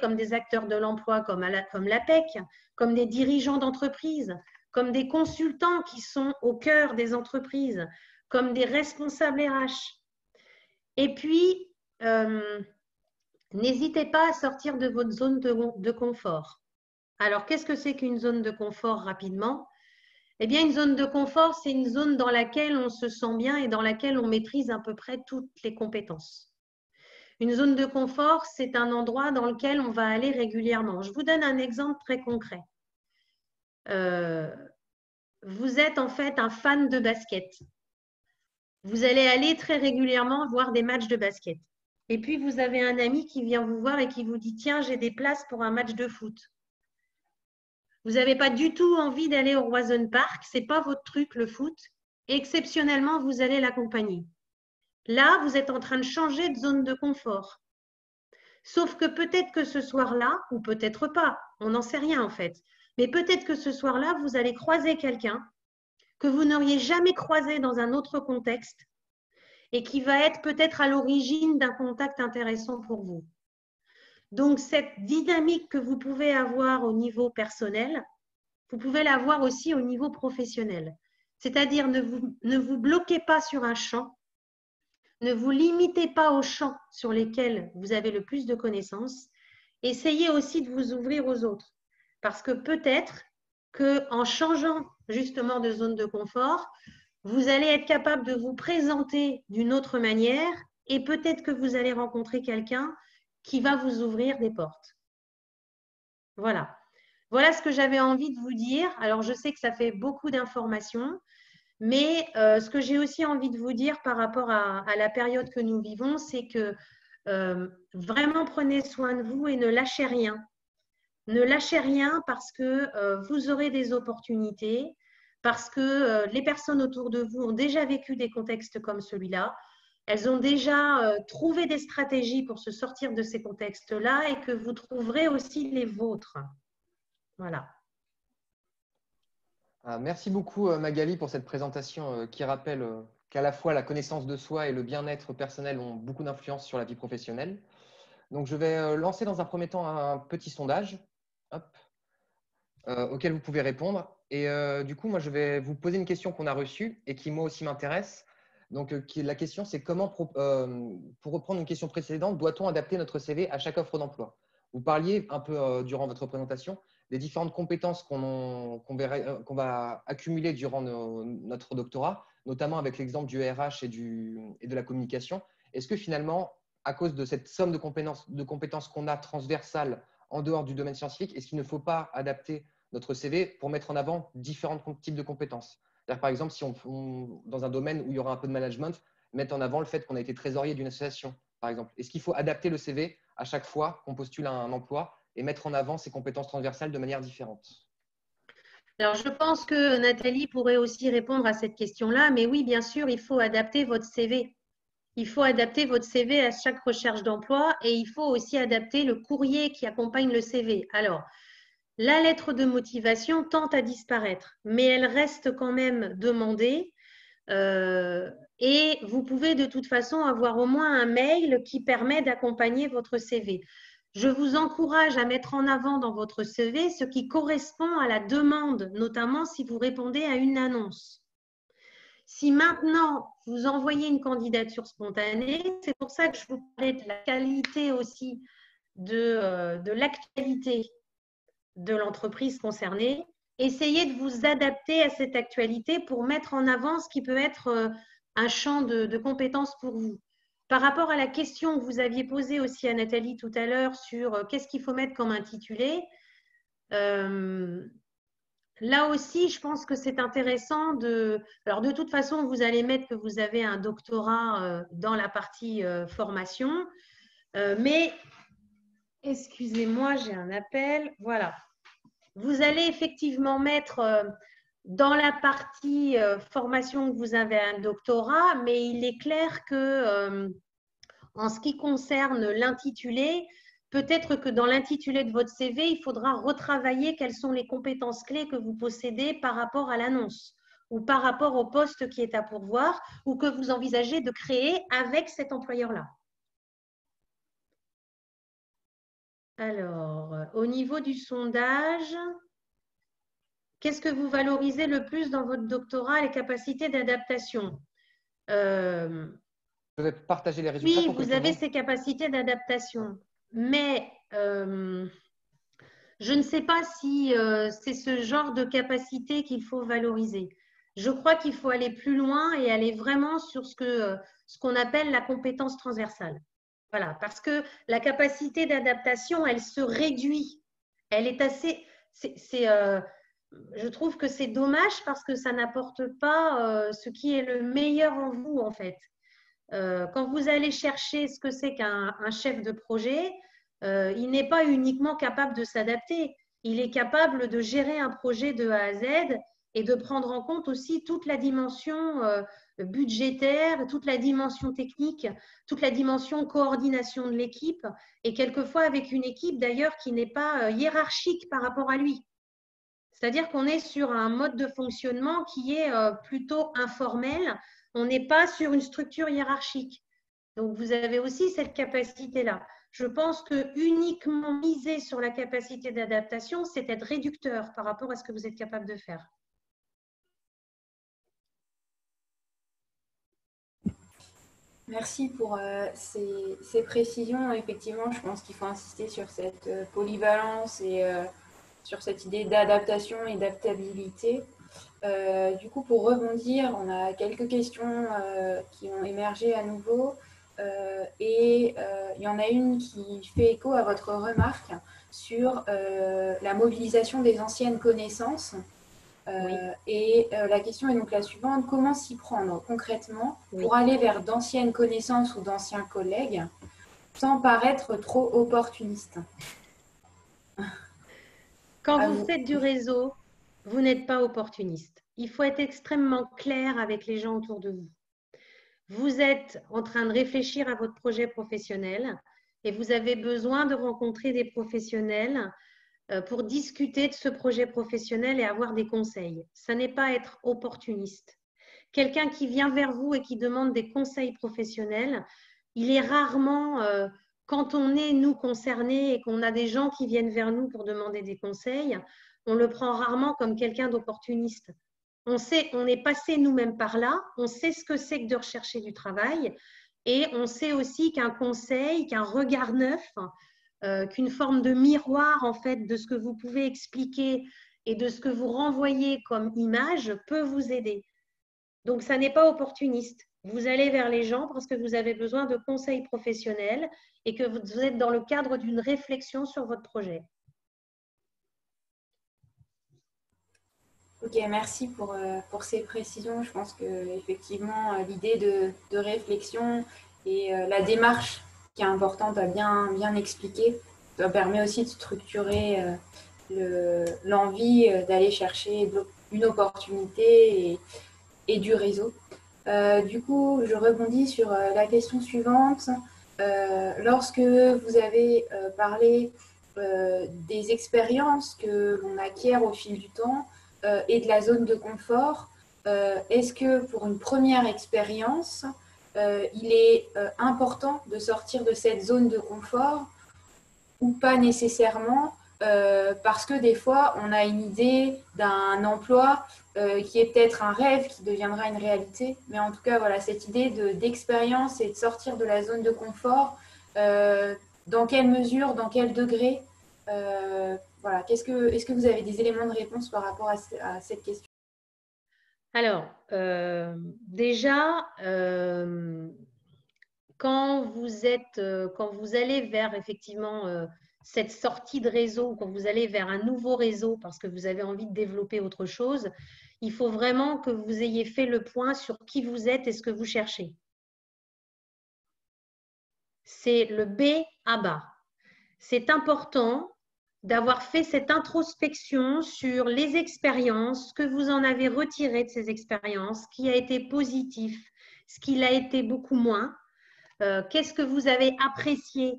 comme des acteurs de l'emploi, comme l'APEC, comme des dirigeants d'entreprise, comme des consultants qui sont au cœur des entreprises, comme des responsables RH. Et puis, n'hésitez pas à sortir de votre zone de confort. Alors, qu'est-ce que c'est qu'une zone de confort rapidement? Eh bien, une zone de confort, c'est une zone dans laquelle on se sent bien et dans laquelle on maîtrise à peu près toutes les compétences. Une zone de confort, c'est un endroit dans lequel on va aller régulièrement. Je vous donne un exemple très concret. Vous êtes en fait un fan de basket. Vous allez aller très régulièrement voir des matchs de basket. Et puis, vous avez un ami qui vient vous voir et qui vous dit « Tiens, j'ai des places pour un match de foot ». Vous n'avez pas du tout envie d'aller au Roison Park, ce n'est pas votre truc, le foot. Exceptionnellement, vous allez l'accompagner. Là, vous êtes en train de changer de zone de confort. Sauf que peut-être que ce soir-là, ou peut-être pas, on n'en sait rien en fait, mais peut-être que ce soir-là, vous allez croiser quelqu'un que vous n'auriez jamais croisé dans un autre contexte et qui va être peut-être à l'origine d'un contact intéressant pour vous. Donc, cette dynamique que vous pouvez avoir au niveau personnel, vous pouvez l'avoir aussi au niveau professionnel. C'est-à-dire, ne vous bloquez pas sur un champ, ne vous limitez pas aux champs sur lesquels vous avez le plus de connaissances. Essayez aussi de vous ouvrir aux autres. Parce que peut-être qu'en changeant justement de zone de confort, vous allez être capable de vous présenter d'une autre manière et peut-être que vous allez rencontrer quelqu'un qui va vous ouvrir des portes. Voilà. Voilà ce que j'avais envie de vous dire. Alors, je sais que ça fait beaucoup d'informations, mais ce que j'ai aussi envie de vous dire par rapport à la période que nous vivons, c'est que vraiment prenez soin de vous et ne lâchez rien. Ne lâchez rien parce que vous aurez des opportunités, parce que les personnes autour de vous ont déjà vécu des contextes comme celui-là. Elles ont déjà trouvé des stratégies pour se sortir de ces contextes-là et que vous trouverez aussi les vôtres. Voilà. Merci beaucoup Magali pour cette présentation qui rappelle qu'à la fois la connaissance de soi et le bien-être personnel ont beaucoup d'influence sur la vie professionnelle. Donc je vais lancer dans un premier temps un petit sondage auquel vous pouvez répondre. Et du coup, moi je vais vous poser une question qu'on a reçue et qui moi aussi m'intéresse. Donc la question c'est comment, pour reprendre une question précédente, doit-on adapter notre CV à chaque offre d'emploi? Vous parliez un peu durant votre présentation des différentes compétences qu'on va accumuler durant notre doctorat, notamment avec l'exemple du RH et de la communication. Est-ce que finalement, à cause de cette somme de compétences qu'on a transversales en dehors du domaine scientifique, est-ce qu'il ne faut pas adapter notre CV pour mettre en avant différents types de compétences? Par exemple, si dans un domaine où il y aura un peu de management, mettre en avant le fait qu'on a été trésorier d'une association, par exemple? Est-ce qu'il faut adapter le CV à chaque fois qu'on postule un emploi et mettre en avant ses compétences transversales de manière différente? Alors, je pense que Nathalie pourrait aussi répondre à cette question-là, mais oui, bien sûr, il faut adapter votre CV. Il faut adapter votre CV à chaque recherche d'emploi et il faut aussi adapter le courrier qui accompagne le CV. Alors, la lettre de motivation tend à disparaître, mais elle reste quand même demandée. Et vous pouvez de toute façon avoir au moins un mail qui permet d'accompagner votre CV. Je vous encourage à mettre en avant dans votre CV ce qui correspond à la demande, notamment si vous répondez à une annonce. Si maintenant vous envoyez une candidature spontanée, c'est pour ça que je vous parlais de la qualité aussi de l'actualité de l'entreprise concernée. Essayez de vous adapter à cette actualité pour mettre en avant ce qui peut être un champ de compétences pour vous. Par rapport à la question que vous aviez posée aussi à Nathalie tout à l'heure sur qu'est-ce qu'il faut mettre comme intitulé, là aussi, je pense que c'est intéressant de… Alors, de toute façon, vous allez mettre que vous avez un doctorat dans la partie formation, mais excusez-moi, j'ai un appel. Voilà. Vous allez effectivement mettre dans la partie formation que vous avez un doctorat, mais il est clair que en ce qui concerne l'intitulé, peut-être que dans l'intitulé de votre CV, il faudra retravailler quelles sont les compétences clés que vous possédez par rapport à l'annonce ou par rapport au poste qui est à pourvoir ou que vous envisagez de créer avec cet employeur-là. Alors, au niveau du sondage, qu'est-ce que vous valorisez le plus dans votre doctorat? Les capacités d'adaptation. Je vais partager les résultats. Oui, pour que vous tout le avez monde… ces capacités d'adaptation, mais je ne sais pas si c'est ce genre de capacité qu'il faut valoriser. Je crois qu'il faut aller plus loin et aller vraiment sur ce qu'on appelle la compétence transversale. Voilà, parce que la capacité d'adaptation, elle se réduit. Elle est assez… je trouve que c'est dommage parce que ça n'apporte pas ce qui est le meilleur en vous, en fait. Quand vous allez chercher ce que c'est qu'un chef de projet, il n'est pas uniquement capable de s'adapter, il est capable de gérer un projet de A à Z et de prendre en compte aussi toute la dimension budgétaire, toute la dimension technique, toute la dimension coordination de l'équipe et quelquefois avec une équipe d'ailleurs qui n'est pas hiérarchique par rapport à lui. C'est-à-dire qu'on est sur un mode de fonctionnement qui est plutôt informel. On n'est pas sur une structure hiérarchique. Donc, vous avez aussi cette capacité-là. Je pense que uniquement miser sur la capacité d'adaptation, c'est être réducteur par rapport à ce que vous êtes capable de faire. Merci pour ces précisions. Effectivement, je pense qu'il faut insister sur cette polyvalence et sur cette idée d'adaptation et d'adaptabilité. Du coup, pour rebondir, on a quelques questions qui ont émergé à nouveau. Il y en a une qui fait écho à votre remarque sur la mobilisation des anciennes connaissances. Oui. La question est donc la suivante: comment s'y prendre concrètement pour aller vers d'anciennes connaissances ou d'anciens collègues sans paraître trop opportuniste? Quand vous faites du réseau, vous n'êtes pas opportuniste. Il faut être extrêmement clair avec les gens autour de vous. Vous êtes en train de réfléchir à votre projet professionnel et vous avez besoin de rencontrer des professionnels pour discuter de ce projet professionnel et avoir des conseils. Ça n'est pas être opportuniste. Quelqu'un qui vient vers vous et qui demande des conseils professionnels, il est rarement, quand on est, nous, concernés et qu'on a des gens qui viennent vers nous pour demander des conseils, on le prend rarement comme quelqu'un d'opportuniste. On sait, on est passé nous-mêmes par là, on sait ce que c'est que de rechercher du travail et on sait aussi qu'un conseil, qu'un regard neuf, qu'une forme de miroir en fait de ce que vous pouvez expliquer et de ce que vous renvoyez comme image peut vous aider. Donc, ça n'est pas opportuniste. Vous allez vers les gens parce que vous avez besoin de conseils professionnels et que vous êtes dans le cadre d'une réflexion sur votre projet. Ok, merci pour ces précisions. Je pense qu'effectivement, l'idée de réflexion et la démarche qui est importante à bien expliquer. Ça permet aussi de structurer l'envie d'aller chercher une opportunité et du réseau. Du coup, je rebondis sur la question suivante. Lorsque vous avez parlé des expériences que l'on acquiert au fil du temps et de la zone de confort, est-ce que pour une première expérience, il est important de sortir de cette zone de confort ou pas nécessairement parce que des fois, on a une idée d'un emploi qui est peut-être un rêve qui deviendra une réalité. Mais en tout cas, voilà, cette idée d'expérience et de sortir de la zone de confort, dans quelle mesure, dans quel degré voilà. Est-ce que vous avez des éléments de réponse par rapport à cette question? Alors, déjà, quand vous allez vers effectivement cette sortie de réseau, quand vous allez vers un nouveau réseau parce que vous avez envie de développer autre chose, il faut vraiment que vous ayez fait le point sur qui vous êtes et ce que vous cherchez. C'est le B à bas. C'est important d'avoir fait cette introspection sur les expériences, ce que vous en avez retiré de ces expériences, ce qui a été positif, ce qui l'a été beaucoup moins. Qu'est-ce que vous avez apprécié?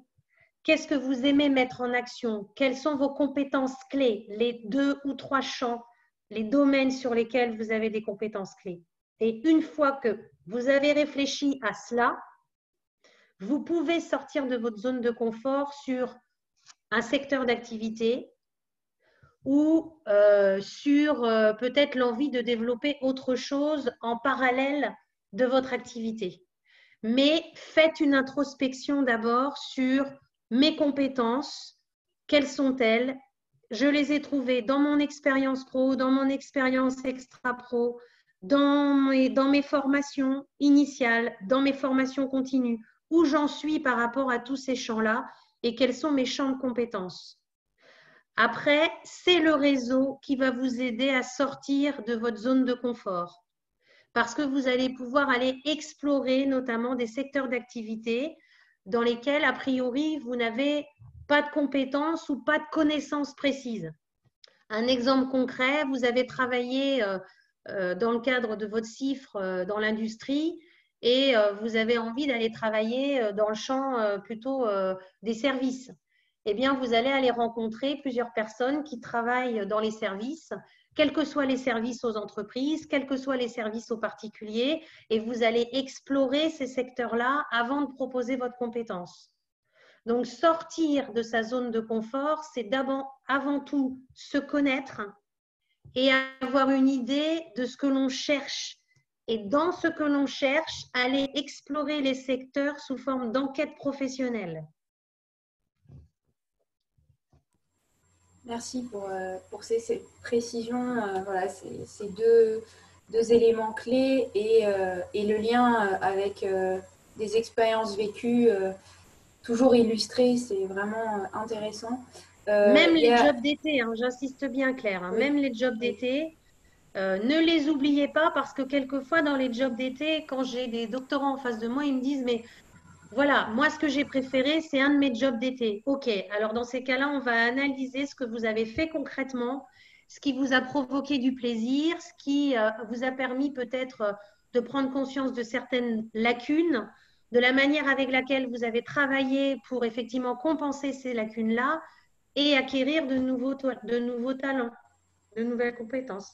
Qu'est-ce que vous aimez mettre en action? Quelles sont vos compétences clés? Les 2 ou 3 champs, les domaines sur lesquels vous avez des compétences clés. Et une fois que vous avez réfléchi à cela, vous pouvez sortir de votre zone de confort sur un secteur d'activité ou sur peut-être l'envie de développer autre chose en parallèle de votre activité. Mais faites une introspection d'abord sur mes compétences, quelles sont-elles? Je les ai trouvées dans mon expérience pro, dans mon expérience extra-pro, dans mes formations initiales, dans mes formations continues, où j'en suis par rapport à tous ces champs-là et quels sont mes champs de compétences. Après, c'est le réseau qui va vous aider à sortir de votre zone de confort parce que vous allez pouvoir aller explorer notamment des secteurs d'activité dans lesquels, a priori, vous n'avez pas de compétences ou pas de connaissances précises. Un exemple concret, vous avez travaillé dans le cadre de votre CIFRE dans l'industrie et vous avez envie d'aller travailler dans le champ plutôt des services. Eh bien, vous allez aller rencontrer plusieurs personnes qui travaillent dans les services, quels que soient les services aux entreprises, quels que soient les services aux particuliers, et vous allez explorer ces secteurs-là avant de proposer votre compétence. Donc, sortir de sa zone de confort, c'est avant tout se connaître et avoir une idée de ce que l'on cherche. Et dans ce que l'on cherche, aller explorer les secteurs sous forme d'enquête professionnelle. Merci pour ces précisions. Voilà, ces deux éléments clés et le lien avec des expériences vécues toujours illustrées, c'est vraiment intéressant. Même les jobs d'été, hein, j'insiste bien Claire, hein, oui. Même les jobs d'été, ne les oubliez pas parce que quelquefois dans les jobs d'été, quand j'ai des doctorants en face de moi, ils me disent mais voilà, moi, ce que j'ai préféré, c'est un de mes jobs d'été. OK, alors dans ces cas-là, on va analyser ce que vous avez fait concrètement, ce qui vous a provoqué du plaisir, ce qui vous a permis peut-être de prendre conscience de certaines lacunes, de la manière avec laquelle vous avez travaillé pour effectivement compenser ces lacunes-là et acquérir de nouveaux talents, de nouvelles compétences.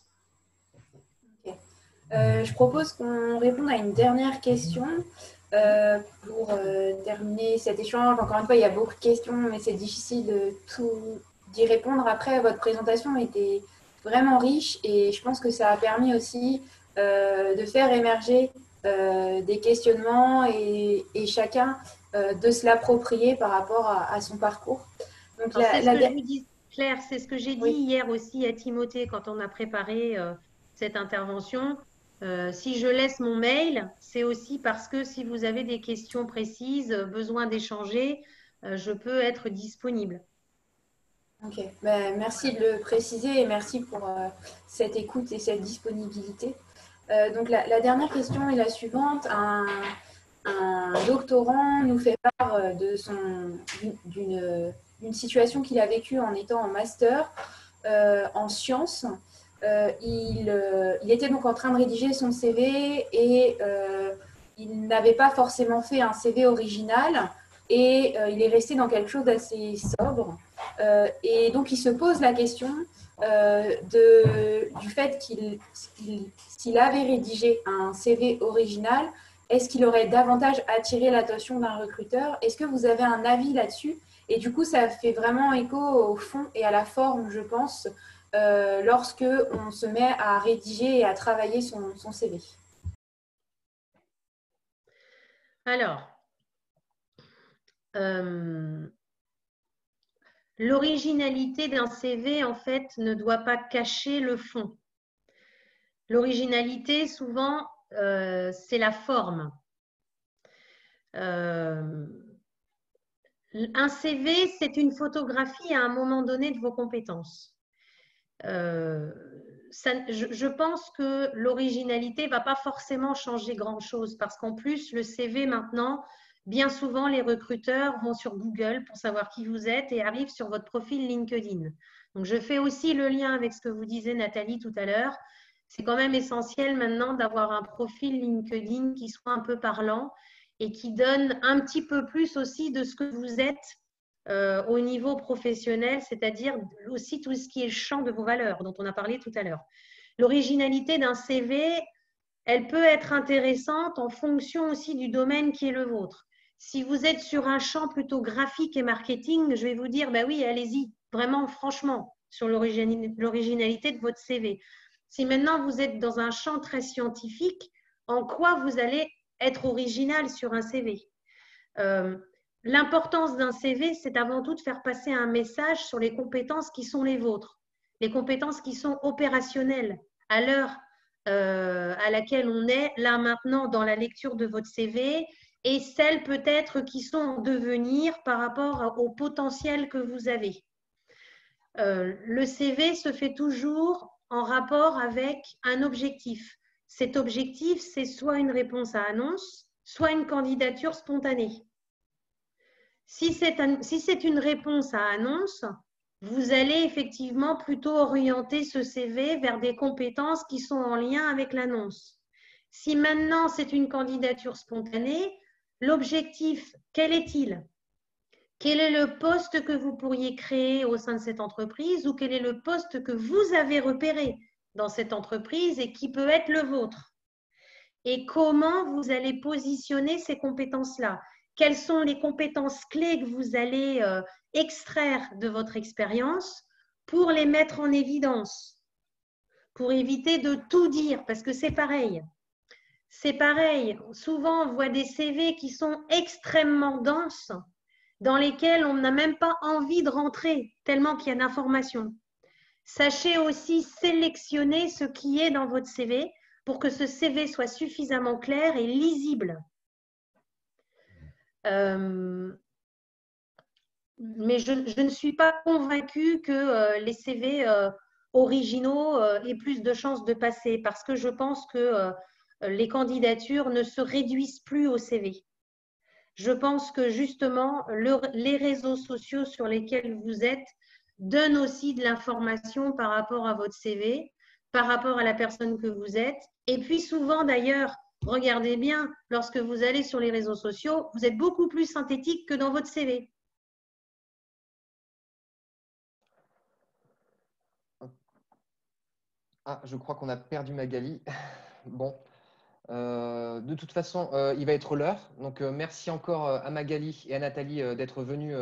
Okay. Je propose qu'on réponde à une dernière question. Pour terminer cet échange, encore une fois, il y a beaucoup de questions, mais c'est difficile d'y répondre. Après, votre présentation était vraiment riche et je pense que ça a permis aussi de faire émerger des questionnements et chacun de se l'approprier par rapport à son parcours. Donc, je vous dis, Claire, c'est ce que j'ai dit hier aussi à Timothée quand on a préparé cette intervention. Si je laisse mon mail, c'est aussi parce que si vous avez des questions précises, besoin d'échanger, je peux être disponible. Ok, ben, merci de le préciser et merci pour cette écoute et cette disponibilité. Donc la dernière question est la suivante. un doctorant nous fait part d'une situation qu'il a vécue en étant en master en sciences. Il était donc en train de rédiger son CV et il n'avait pas forcément fait un CV original et il est resté dans quelque chose d'assez sobre. Et donc, il se pose la question du fait s'il avait rédigé un CV original, est-ce qu'il aurait davantage attiré l'attention d'un recruteur? Est-ce que vous avez un avis là-dessus? Et du coup, ça fait vraiment écho au fond et à la forme, je pense, lorsque on se met à rédiger et à travailler son CV. Alors, l'originalité d'un CV, en fait, ne doit pas cacher le fond. L'originalité, souvent, c'est la forme. Un CV, c'est une photographie à un moment donné de vos compétences. Je pense que l'originalité ne va pas forcément changer grand-chose parce qu'en plus, le CV maintenant, bien souvent, les recruteurs vont sur Google pour savoir qui vous êtes et arrivent sur votre profil LinkedIn. Donc, je fais aussi le lien avec ce que vous disiez, Nathalie, tout à l'heure. C'est quand même essentiel maintenant d'avoir un profil LinkedIn qui soit un peu parlant et qui donne un petit peu plus aussi de ce que vous êtes au niveau professionnel, c'est-à-dire aussi tout ce qui est le champ de vos valeurs dont on a parlé tout à l'heure. L'originalité d'un CV, elle peut être intéressante en fonction aussi du domaine qui est le vôtre. Si vous êtes sur un champ plutôt graphique et marketing, je vais vous dire, bah oui, allez-y, vraiment, franchement, sur l'originalité de votre CV. Si maintenant vous êtes dans un champ très scientifique, en quoi vous allez être original sur un CV? L'importance d'un CV, c'est avant tout de faire passer un message sur les compétences qui sont les vôtres, les compétences qui sont opérationnelles à l'heure à laquelle on est là maintenant dans la lecture de votre CV et celles peut-être qui sont en devenir par rapport au potentiel que vous avez. Le CV se fait toujours en rapport avec un objectif. Cet objectif, c'est soit une réponse à annonce, soit une candidature spontanée. Si c'est une réponse à annonce, vous allez effectivement plutôt orienter ce CV vers des compétences qui sont en lien avec l'annonce. Si maintenant c'est une candidature spontanée, l'objectif, quel est-il? Quel est le poste que vous pourriez créer au sein de cette entreprise ou quel est le poste que vous avez repéré dans cette entreprise et qui peut être le vôtre? Et comment vous allez positionner ces compétences-là? Quelles sont les compétences clés que vous allez extraire de votre expérience pour les mettre en évidence, pour éviter de tout dire, parce que c'est pareil. C'est pareil. Souvent, on voit des CV qui sont extrêmement denses, dans lesquels on n'a même pas envie de rentrer, tellement qu'il y a d'informations. Sachez aussi sélectionner ce qui est dans votre CV pour que ce CV soit suffisamment clair et lisible. Mais je ne suis pas convaincue que les CV originaux aient plus de chances de passer parce que je pense que les candidatures ne se réduisent plus au CV. Je pense que justement, les réseaux sociaux sur lesquels vous êtes donnent aussi de l'information par rapport à votre CV, par rapport à la personne que vous êtes. Et puis souvent d'ailleurs, regardez bien, lorsque vous allez sur les réseaux sociaux, vous êtes beaucoup plus synthétique que dans votre CV. Ah, je crois qu'on a perdu Magali. Bon, de toute façon, il va être l'heure. Donc, merci encore à Magali et à Nathalie d'être venues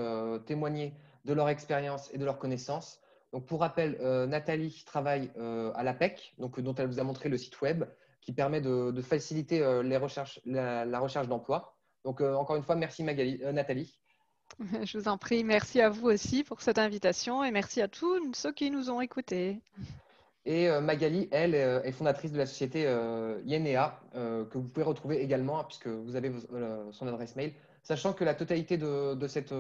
témoigner de leur expérience et de leurs connaissances. Donc, pour rappel, Nathalie travaille à l'APEC, donc, dont elle vous a montré le site web, qui permet de faciliter les recherches, la recherche d'emploi. Donc, encore une fois, merci Nathalie. Je vous en prie, merci à vous aussi pour cette invitation et merci à tous ceux qui nous ont écoutés. Et Magali, elle, est fondatrice de la société Yenea, que vous pouvez retrouver également, puisque vous avez son adresse mail, sachant que la totalité de cette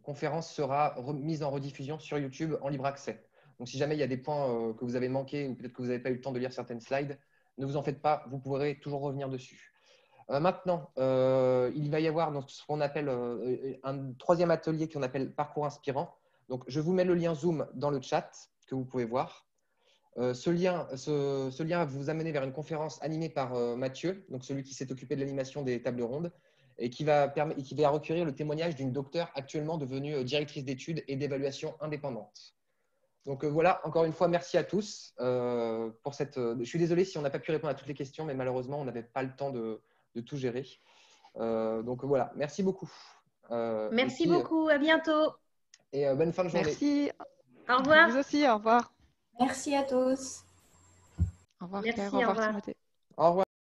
conférence sera mise en rediffusion sur YouTube en libre accès. Donc, si jamais il y a des points que vous avez manqués ou peut-être que vous n'avez pas eu le temps de lire certaines slides, ne vous en faites pas, vous pourrez toujours revenir dessus. Maintenant, il va y avoir donc, ce qu'on appelle un troisième atelier qu'on appelle Parcours inspirant. Donc, je vous mets le lien Zoom dans le chat que vous pouvez voir. Ce lien va vous amener vers une conférence animée par Mathieu, donc celui qui s'est occupé de l'animation des tables rondes, et qui va recueillir le témoignage d'une docteure actuellement devenue directrice d'études et d'évaluation indépendante. Donc voilà, encore une fois, merci à tous pour cette. Je suis désolé si on n'a pas pu répondre à toutes les questions, mais malheureusement, on n'avait pas le temps de tout gérer. Donc voilà, merci beaucoup. Merci beaucoup, à bientôt. Et bonne fin de journée. Merci. Au revoir. Vous aussi, au revoir. Merci à tous. Au revoir Merci, Claire, au au revoir revoir. Timothée. Au revoir.